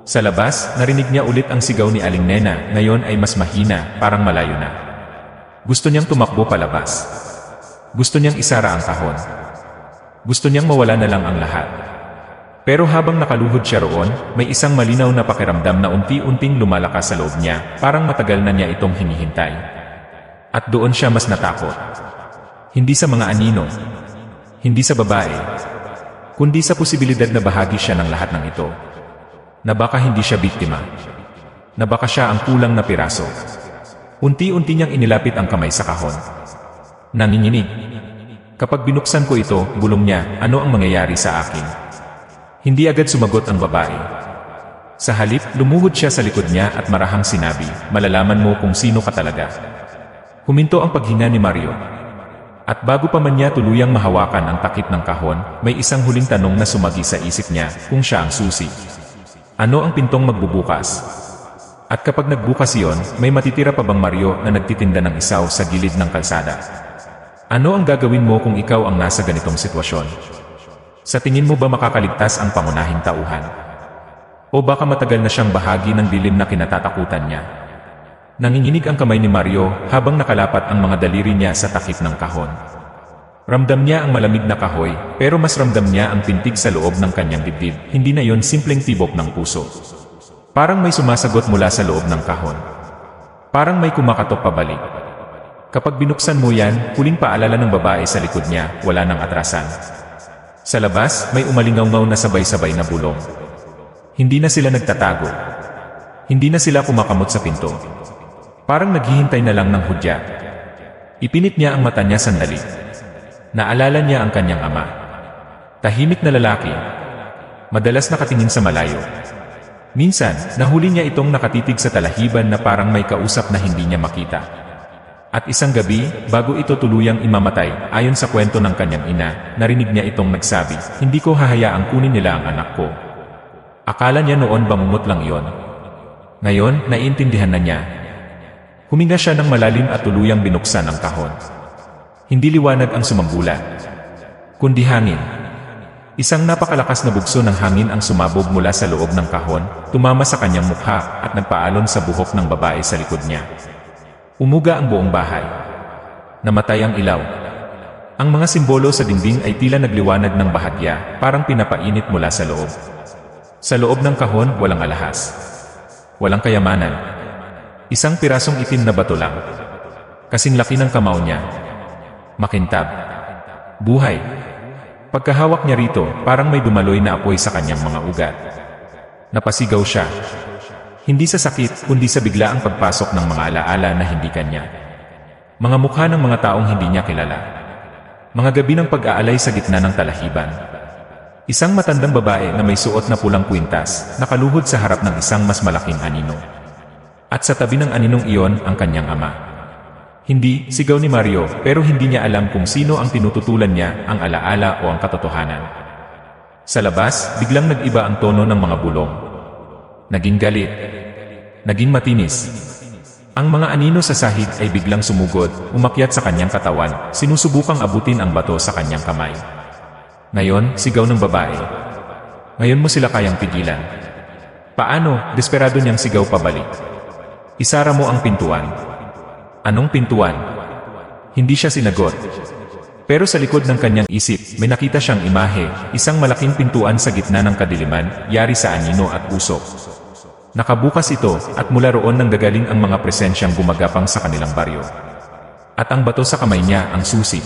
Sa labas, narinig niya ulit ang sigaw ni Aling Nena, ngayon ay mas mahina, parang malayo na. Gusto niyang tumakbo palabas. Gusto niyang isara ang kahon. Gusto niyang mawala na lang ang lahat. Pero habang nakaluhod siya roon, may isang malinaw na pakiramdam na unti-unting lumalakas sa loob niya, parang matagal na niya itong hinihintay. At doon siya mas natakot. Hindi sa mga anino. Hindi sa babae. Kundi sa posibilidad na bahagi siya ng lahat ng ito. Na baka hindi siya biktima. Na baka siya ang kulang na piraso. Unti-unti niyang inilapit ang kamay sa kahon. Nanginginig. Kapag binuksan ko ito, bulong niya, ano ang mangyayari sa akin? Hindi agad sumagot ang babae. Sa halip, lumuhod siya sa likod niya at marahang sinabi, malalaman mo kung sino ka talaga. Huminto ang paghinga ni Mario. At bago pa man niya tuluyang mahawakan ang takip ng kahon, may isang huling tanong na sumagi sa isip niya, kung siya ang susi. Ano ang pintong magbubukas? At kapag nagbukas iyon, may matitira pa bang Mario na nagtitinda ng isaw sa gilid ng kalsada? Ano ang gagawin mo kung ikaw ang nasa ganitong sitwasyon? Sa tingin mo ba makakaligtas ang pangunahing tauhan? O baka matagal na siyang bahagi ng dilim na kinatatakutan niya? Nanginginig ang kamay ni Mario habang nakalapat ang mga daliri niya sa takip ng kahon. Ramdam niya ang malamig na kahoy, pero mas ramdam niya ang pintig sa loob ng kanyang dibdib. Hindi na yon simpleng tibok ng puso. Parang may sumasagot mula sa loob ng kahon. Parang may kumakatok pabalik. Kapag binuksan mo yan, huling paalala ng babae sa likod niya, wala nang atrasan. Sa labas, may umalingaw-ngaw na sabay-sabay na bulong. Hindi na sila nagtatago. Hindi na sila kumakamot sa pinto. Parang naghihintay na lang ng hudya. Ipinit niya ang mata niya sandali. Naalala niya ang kanyang ama. Tahimik na lalaki. Madalas nakatingin sa malayo. Minsan, nahuli niya itong nakatitig sa talahiban na parang may kausap na hindi niya makita. At isang gabi, bago ito tuluyang imamatay, ayon sa kwento ng kanyang ina, narinig niya itong nagsabi, hindi ko hahayaang kunin nila ang anak ko. Akala niya noon bangungot lang iyon. Ngayon, naiintindihan na niya. Huminga siya ng malalim at tuluyang binuksan ang kahon. Hindi liwanag ang sumambulan, kundi hangin. Isang napakalakas na bugso ng hangin ang sumabog mula sa loob ng kahon, tumama sa kanyang mukha at nagpaalon sa buhok ng babae sa likod niya. Umuga ang buong bahay. Namatay ang ilaw. Ang mga simbolo sa dingding ay tila nagliwanag ng bahagya, parang pinapainit mula sa loob. Sa loob ng kahon, walang alahas. Walang kayamanan. Isang pirasong itim na bato lang. Kasing laki ng kamao niya. Makintab. Buhay. Pagkahawak niya rito, parang may dumaloy na apoy sa kanyang mga ugat. Napasigaw siya. Hindi sa sakit, kundi sa biglaang pagpasok ng mga alaala na hindi kanya. Mga mukha ng mga taong hindi niya kilala. Mga gabi ng pag-aalay sa gitna ng talahiban. Isang matandang babae na may suot na pulang kwintas, nakaluhod sa harap ng isang mas malaking anino. At sa tabi ng aninong iyon, ang kanyang ama. Hindi, sigaw ni Mario, pero hindi niya alam kung sino ang tinututulan niya, ang alaala o ang katotohanan. Sa labas, biglang nag-iba ang tono ng mga bulong. Naging galit. Naging matinis. Ang mga anino sa sahig ay biglang sumugod, umakyat sa kanyang katawan, sinusubukang abutin ang bato sa kanyang kamay. Ngayon, sigaw ng babae. Ngayon mo sila kayang pigilan. Paano? Desperado niyang sigaw pabalik. Isara mo ang pintuan. Anong pintuan? Hindi siya sinagot. Pero sa likod ng kanyang isip, may nakita siyang imahe, isang malaking pintuan sa gitna ng kadiliman, yari sa anino at usok. Nakabukas ito, at mula roon nanggagaling ang mga presensyang gumagapang sa kanilang baryo. At ang bato sa kamay niya ang susi.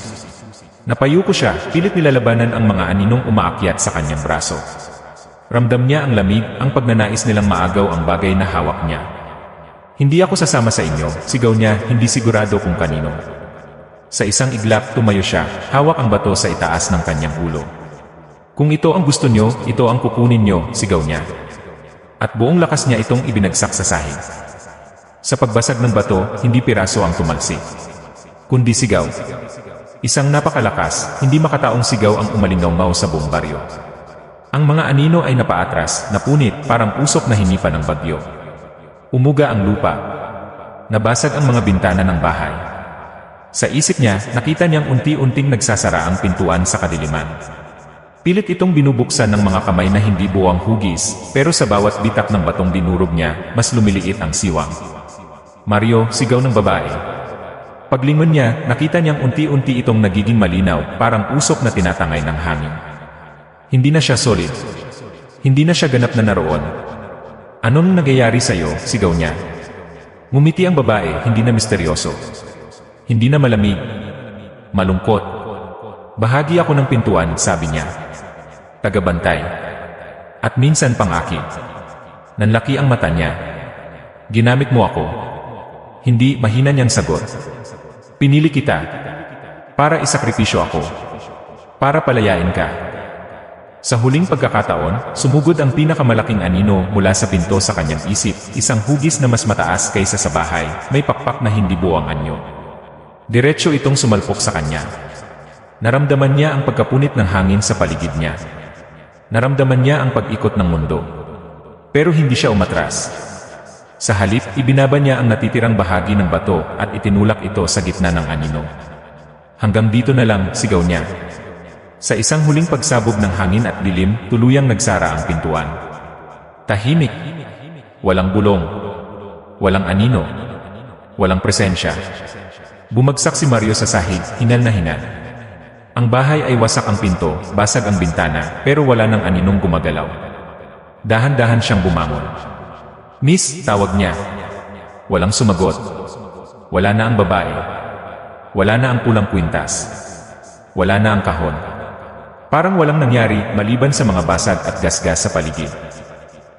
Napayuko siya, pilit nilalabanan ang mga aninong umaakyat sa kanyang braso. Ramdam niya ang lamig, ang pagnanais nilang maagaw ang bagay na hawak niya. Hindi ako sasama sa inyo, sigaw niya, hindi sigurado kung kanino. Sa isang iglap, tumayo siya, hawak ang bato sa itaas ng kanyang ulo. Kung ito ang gusto nyo, ito ang kukunin nyo, sigaw niya. At buong lakas niya itong ibinagsak sa sahig. Sa pagbasag ng bato, hindi piraso ang tumalsik, kundi sigaw. Isang napakalakas, hindi makataong sigaw ang umalingaw sa buong baryo. Ang mga anino ay napaatras, napunit, parang usok na hinipan ng bagyo. Umuga ang lupa. Nabasag ang mga bintana ng bahay. Sa isip niya, nakita niyang unti-unting nagsasara ang pintuan sa kadiliman. Pilit itong binubuksan ng mga kamay na hindi buwang hugis, pero sa bawat bitak ng batong dinurog niya, mas lumiliit ang siwang. Mario, sigaw ng babae. Paglingon niya, nakita niyang unti-unti itong nagiging malinaw, parang usok na tinatangay ng hangin. Hindi na siya solid. Hindi na siya ganap na naroon. Anong nangyayari sa'yo? Sigaw niya. Ngumiti ang babae, hindi na misteryoso. Hindi na malamig. Malungkot. Bahagi ako ng pintuan, sabi niya. Tagabantay. At minsan pang akin. Nanlaki ang mata niya. Ginamit mo ako. Hindi, mahina niyang sagot. Pinili kita. Para isakripisyo ako. Para palayain ka. Sa huling pagkakataon, sumugod ang pinakamalaking anino mula sa pinto sa kanyang isip, isang hugis na mas mataas kaysa sa bahay, may pakpak na hindi buwang anyo. Diretso itong sumalpok sa kanya. Naramdaman niya ang pagkapunit ng hangin sa paligid niya. Naramdaman niya ang pag-ikot ng mundo. Pero hindi siya umatras. Sa halip, ibinaba niya ang natitirang bahagi ng bato at itinulak ito sa gitna ng anino. Hanggang dito na lang, sigaw niya. Sa isang huling pagsabog ng hangin at dilim, tuluyang nagsara ang pintuan. Tahimik. Walang bulong. Walang anino. Walang presensya. Bumagsak si Mario sa sahig, hinal na hinal. Ang bahay ay wasak ang pinto, basag ang bintana, pero wala nang aninong gumagalaw. Dahan-dahan siyang bumangon. Miss, tawag niya. Walang sumagot. Wala na ang babae. Wala na ang pulang kwintas. Wala na ang kahon. Parang walang nangyari maliban sa mga basag at gasgas sa paligid.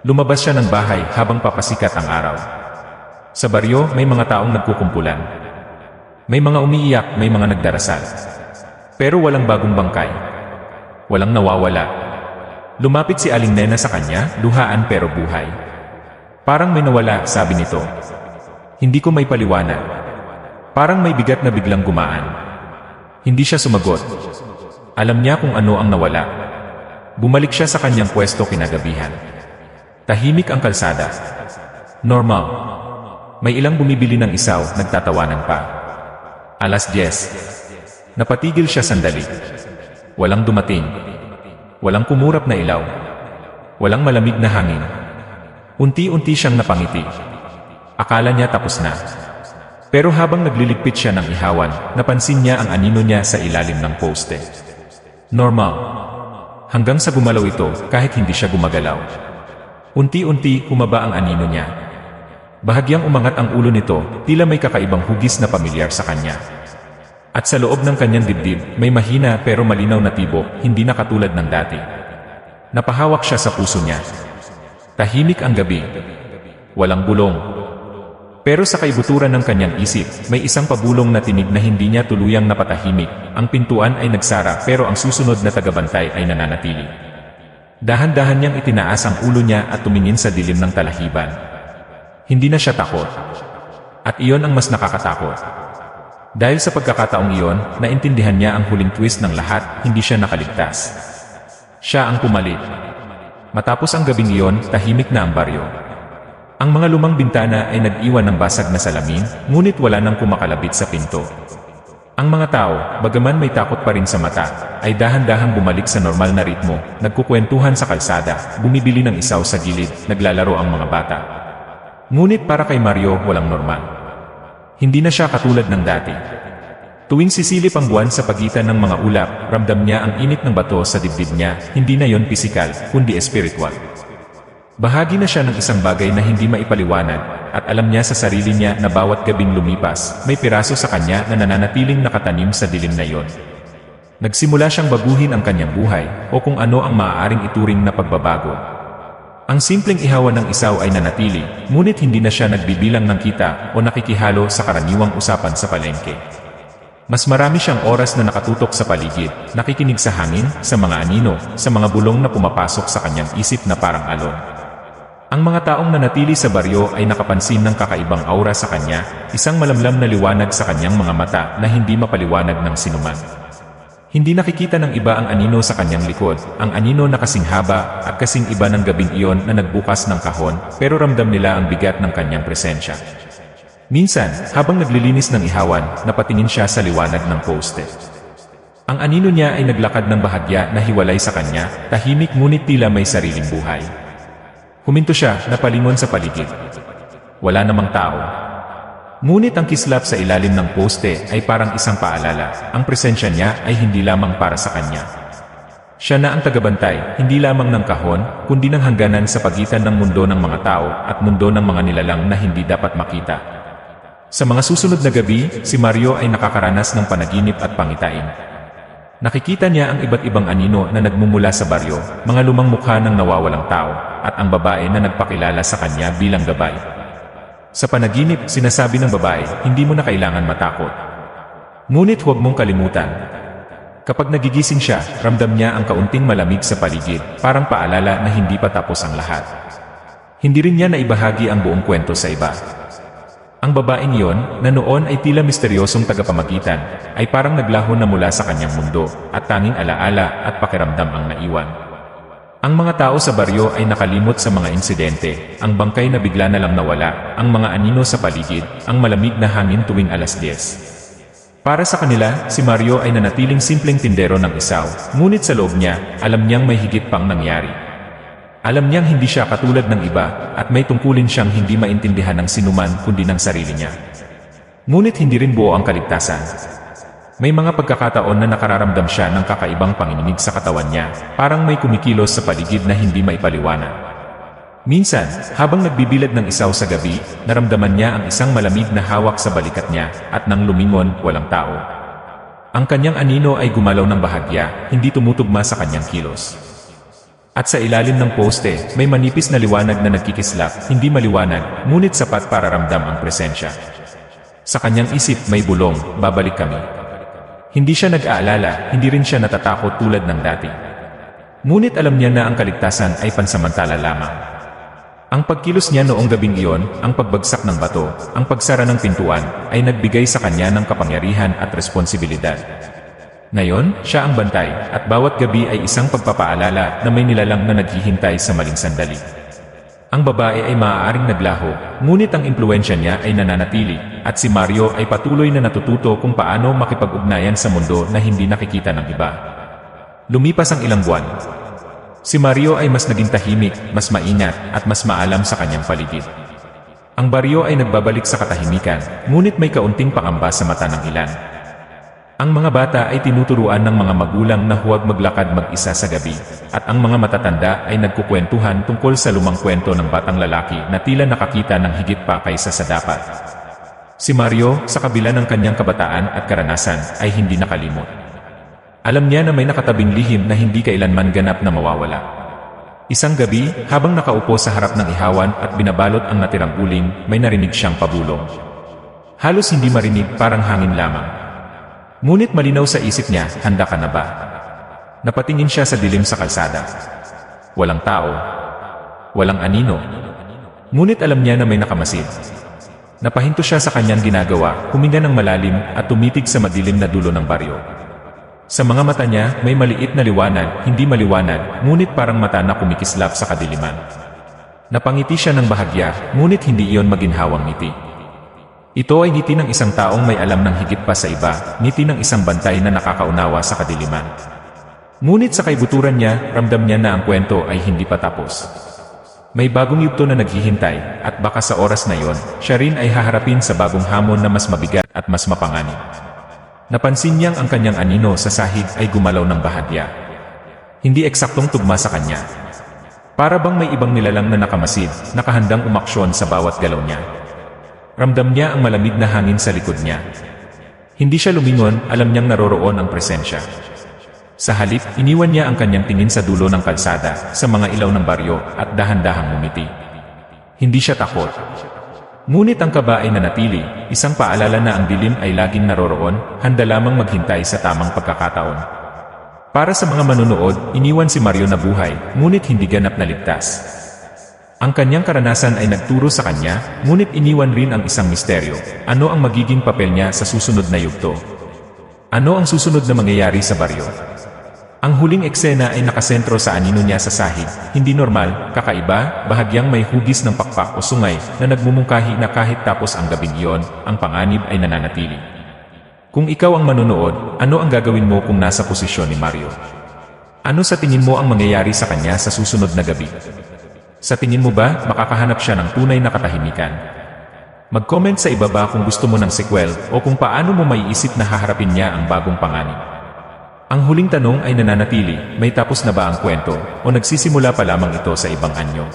Lumabas siya ng bahay habang papasikat ang araw. Sa baryo, may mga taong nagkukumpulan. May mga umiiyak, may mga nagdarasal. Pero walang bagong bangkay. Walang nawawala. Lumapit si Aling Nena sa kanya, luhaan pero buhay. Parang may nawala, sabi nito. Hindi ko may paliwanag. Parang may bigat na biglang gumaan. Hindi siya sumagot. Alam niya kung ano ang nawala. Bumalik siya sa kanyang pwesto kinagabihan. Tahimik ang kalsada. Normal. May ilang bumibili ng isaw, nagtatawanan pa. 10:00. Napatigil siya sandali. Walang dumating. Walang kumurap na ilaw. Walang malamig na hangin. Unti-unti siyang napangiti. Akala niya tapos na. Pero habang nagliligpit siya ng ihawan, napansin niya ang anino niya sa ilalim ng poste. Normal. Hanggang sa gumalaw ito kahit hindi siya gumagalaw. Unti-unti humaba ang anino niya. Bahagyang umangat ang ulo nito, tila may kakaibang hugis na pamilyar sa kanya. At sa loob ng kanyang dibdib, may mahina pero malinaw na tibok, hindi na katulad ng dati. Napahawak siya sa puso niya. Tahimik ang gabi. Walang bulong. Pero sa kaibuturan ng kanyang isip, may isang pabulong na tinig na hindi niya tuluyang napatahimik. Ang pintuan ay nagsara pero ang susunod na tagabantay ay nananatili. Dahan-dahan niyang itinaas ang ulo niya at tumingin sa dilim ng talahiban. Hindi na siya takot. At iyon ang mas nakakatakot. Dahil sa pagkakataong iyon, naintindihan niya ang huling twist ng lahat, hindi siya nakaligtas. Siya ang pumalit. Matapos ang gabing iyon, tahimik na ang baryo. Ang mga lumang bintana ay nag-iwan ng basag na salamin, ngunit wala nang kumakalabit sa pinto. Ang mga tao, bagaman may takot pa rin sa mata, ay dahan-dahang bumalik sa normal na ritmo, nagkukwentuhan sa kalsada, bumibili ng isaw sa gilid, naglalaro ang mga bata. Ngunit para kay Mario, walang normal. Hindi na siya katulad ng dati. Tuwing sisilip ang buwan sa pagitan ng mga ulap, ramdam niya ang init ng bato sa dibdib niya, hindi na yon pisikal, kundi espiritual. Bahagi na siya ng isang bagay na hindi maipaliwanag, at alam niya sa sarili niya na bawat gabing lumipas, may piraso sa kanya na nananatiling nakatanim sa dilim na iyon. Nagsimula siyang baguhin ang kanyang buhay, o kung ano ang maaaring ituring na pagbabago. Ang simpleng ihawan ng isaw ay nanatili, ngunit hindi na siya nagbibilang ng kita o nakikihalo sa karaniwang usapan sa palengke. Mas marami siyang oras na nakatutok sa paligid, nakikinig sa hangin, sa mga anino, sa mga bulong na pumapasok sa kanyang isip na parang alon. Ang mga taong nanatili sa baryo ay nakapansin ng kakaibang aura sa kanya, isang malamlam na liwanag sa kanyang mga mata na hindi mapaliwanag ng sinuman. Hindi nakikita ng iba ang anino sa kanyang likod, ang anino na kasing haba at kasing iba ng gabing iyon na nagbukas ng kahon, pero ramdam nila ang bigat ng kanyang presensya. Minsan, habang naglilinis ng ihawan, napatingin siya sa liwanag ng poste. Ang anino niya ay naglakad ng bahagya na hiwalay sa kanya, tahimik ngunit tila may sariling buhay. Huminto siya, napalingon sa paligid. Wala namang tao. Ngunit ang kislap sa ilalim ng poste ay parang isang paalala. Ang presensya niya ay hindi lamang para sa kanya. Siya na ang tagabantay, hindi lamang ng kahon, kundi ng hangganan sa pagitan ng mundo ng mga tao at mundo ng mga nilalang na hindi dapat makita. Sa mga susunod na gabi, si Mario ay nakakaranas ng panaginip at pangitain. Nakikita niya ang iba't ibang anino na nagmumula sa baryo, mga lumang mukha ng nawawalang tao, at ang babae na nagpakilala sa kanya bilang gabay. Sa panaginip, sinasabi ng babae, hindi mo na kailangan matakot. Ngunit huwag mong kalimutan. Kapag nagigising siya, ramdam niya ang kaunting malamig sa paligid, parang paalala na hindi pa tapos ang lahat. Hindi rin niya naibahagi ang buong kwento sa iba. Ang babaeng iyon, na noon ay tila misteryosong tagapamagitan, ay parang naglaho na mula sa kanyang mundo, at tanging alaala at pakiramdam ang naiwan. Ang mga tao sa baryo ay nakalimot sa mga insidente, ang bangkay na bigla na lang nawala, ang mga anino sa paligid, ang malamig na hangin tuwing alas 10. Para sa kanila, si Mario ay nanatiling simpleng tindero ng isaw, ngunit sa loob niya, alam niyang may higit pang nangyari. Alam niyang hindi siya katulad ng iba, at may tungkulin siyang hindi maintindihan ng sinuman kundi ng sarili niya. Ngunit hindi rin buo ang kaligtasan. May mga pagkakataon na nakararamdam siya ng kakaibang panginginig sa katawan niya, parang may kumikilos sa paligid na hindi maipaliwanag. Minsan, habang nagbibilad ng isaw sa gabi, naramdaman niya ang isang malamig na hawak sa balikat niya, at nang lumingon, walang tao. Ang kanyang anino ay gumalaw ng bahagya, hindi tumutugma sa kanyang kilos. At sa ilalim ng poste, may manipis na liwanag na nagkikislap, hindi maliwanag, ngunit sapat para ramdam ang presensya. Sa kanyang isip may bulong, babalik kami. Hindi siya nag-aalala, hindi rin siya natatakot tulad ng dati. Ngunit alam niya na ang kaligtasan ay pansamantala lamang. Ang pagkilos niya noong gabing iyon, ang pagbagsak ng bato, ang pagsara ng pintuan, ay nagbigay sa kanya ng kapangyarihan at responsibilidad. Ngayon, siya ang bantay, at bawat gabi ay isang pagpapaalala na may nilalang na naghihintay sa maling sandali. Ang babae ay maaaring naglaho, ngunit ang impluwensya niya ay nananatili, at si Mario ay patuloy na natututo kung paano makipag-ugnayan sa mundo na hindi nakikita ng iba. Lumipas ang ilang buwan. Si Mario ay mas naging tahimik, mas maingat, at mas maalam sa kanyang paligid. Ang baryo ay nagbabalik sa katahimikan, ngunit may kaunting pangamba sa mata ng ilan. Ang mga bata ay tinuturuan ng mga magulang na huwag maglakad mag-isa sa gabi, at ang mga matatanda ay nagkukwentuhan tungkol sa lumang kwento ng batang lalaki na tila nakakita ng higit pa kaysa sa dapat. Si Mario, sa kabila ng kanyang kabataan at karanasan, ay hindi nakalimot. Alam niya na may nakatabing lihim na hindi kailanman ganap na mawawala. Isang gabi, habang nakaupo sa harap ng ihawan at binabalot ang natirang uling, may narinig siyang pabulong. Halos hindi marinig, parang hangin lamang. Ngunit malinaw sa isip niya, handa ka na ba? Napatingin siya sa dilim sa kalsada. Walang tao. Walang anino. Ngunit alam niya na may nakamasid. Napahinto siya sa kanyang ginagawa, huminga ng malalim at tumitig sa madilim na dulo ng baryo. Sa mga mata niya, may maliit na liwanag, hindi maliwanag, ngunit parang mata na kumikislap sa kadiliman. Napangiti siya ng bahagya, ngunit hindi iyon maginhawang ngiti. Ito ay ngiti ng isang taong may alam ng higit pa sa iba, ngiti ng isang bantay na nakakaunawa sa kadiliman. Ngunit sa kaibuturan niya, ramdam niya na ang kwento ay hindi pa tapos. May bagong yugto na naghihintay, at baka sa oras na yon, siya rin ay haharapin sa bagong hamon na mas mabigat at mas mapanganib. Napansin niyang ang kanyang anino sa sahig ay gumalaw ng bahagya. Hindi eksaktong tugma sa kanya. Para bang may ibang nilalang na nakamasid, nakahandang umaksyon sa bawat galaw niya. Ramdam niya ang malamig na hangin sa likod niya. Hindi siya lumingon, alam niyang naroroon ang presensya. Sa halip, iniwan niya ang kanyang tingin sa dulo ng kalsada, sa mga ilaw ng baryo, at dahan-dahang ngumiti. Hindi siya takot. Ngunit ang kaba ay nanatili, isang paalala na ang dilim ay laging naroroon, handa lamang maghintay sa tamang pagkakataon. Para sa mga manunood, iniwan si Mario na buhay, ngunit hindi ganap na ligtas. Ang kanyang karanasan ay nagturo sa kanya, ngunit iniwan rin ang isang misteryo. Ano ang magiging papel niya sa susunod na yugto? Ano ang susunod na mangyayari sa baryo? Ang huling eksena ay nakasentro sa anino niya sa sahig, hindi normal, kakaiba, bahagyang may hugis ng pakpak o sungay na nagmumungkahi na kahit tapos ang gabing iyon, ang panganib ay nananatili. Kung ikaw ang manonood, ano ang gagawin mo kung nasa posisyon ni Mario? Ano sa tingin mo ang mangyayari sa kanya sa susunod na gabi? Sa tingin mo ba, makakahanap siya ng tunay na katahimikan? Mag-comment sa ibaba kung gusto mo ng sequel o kung paano mo maiisip na haharapin niya ang bagong panganib. Ang huling tanong ay nananatili, may tapos na ba ang kwento o nagsisimula pa lamang ito sa ibang anyo?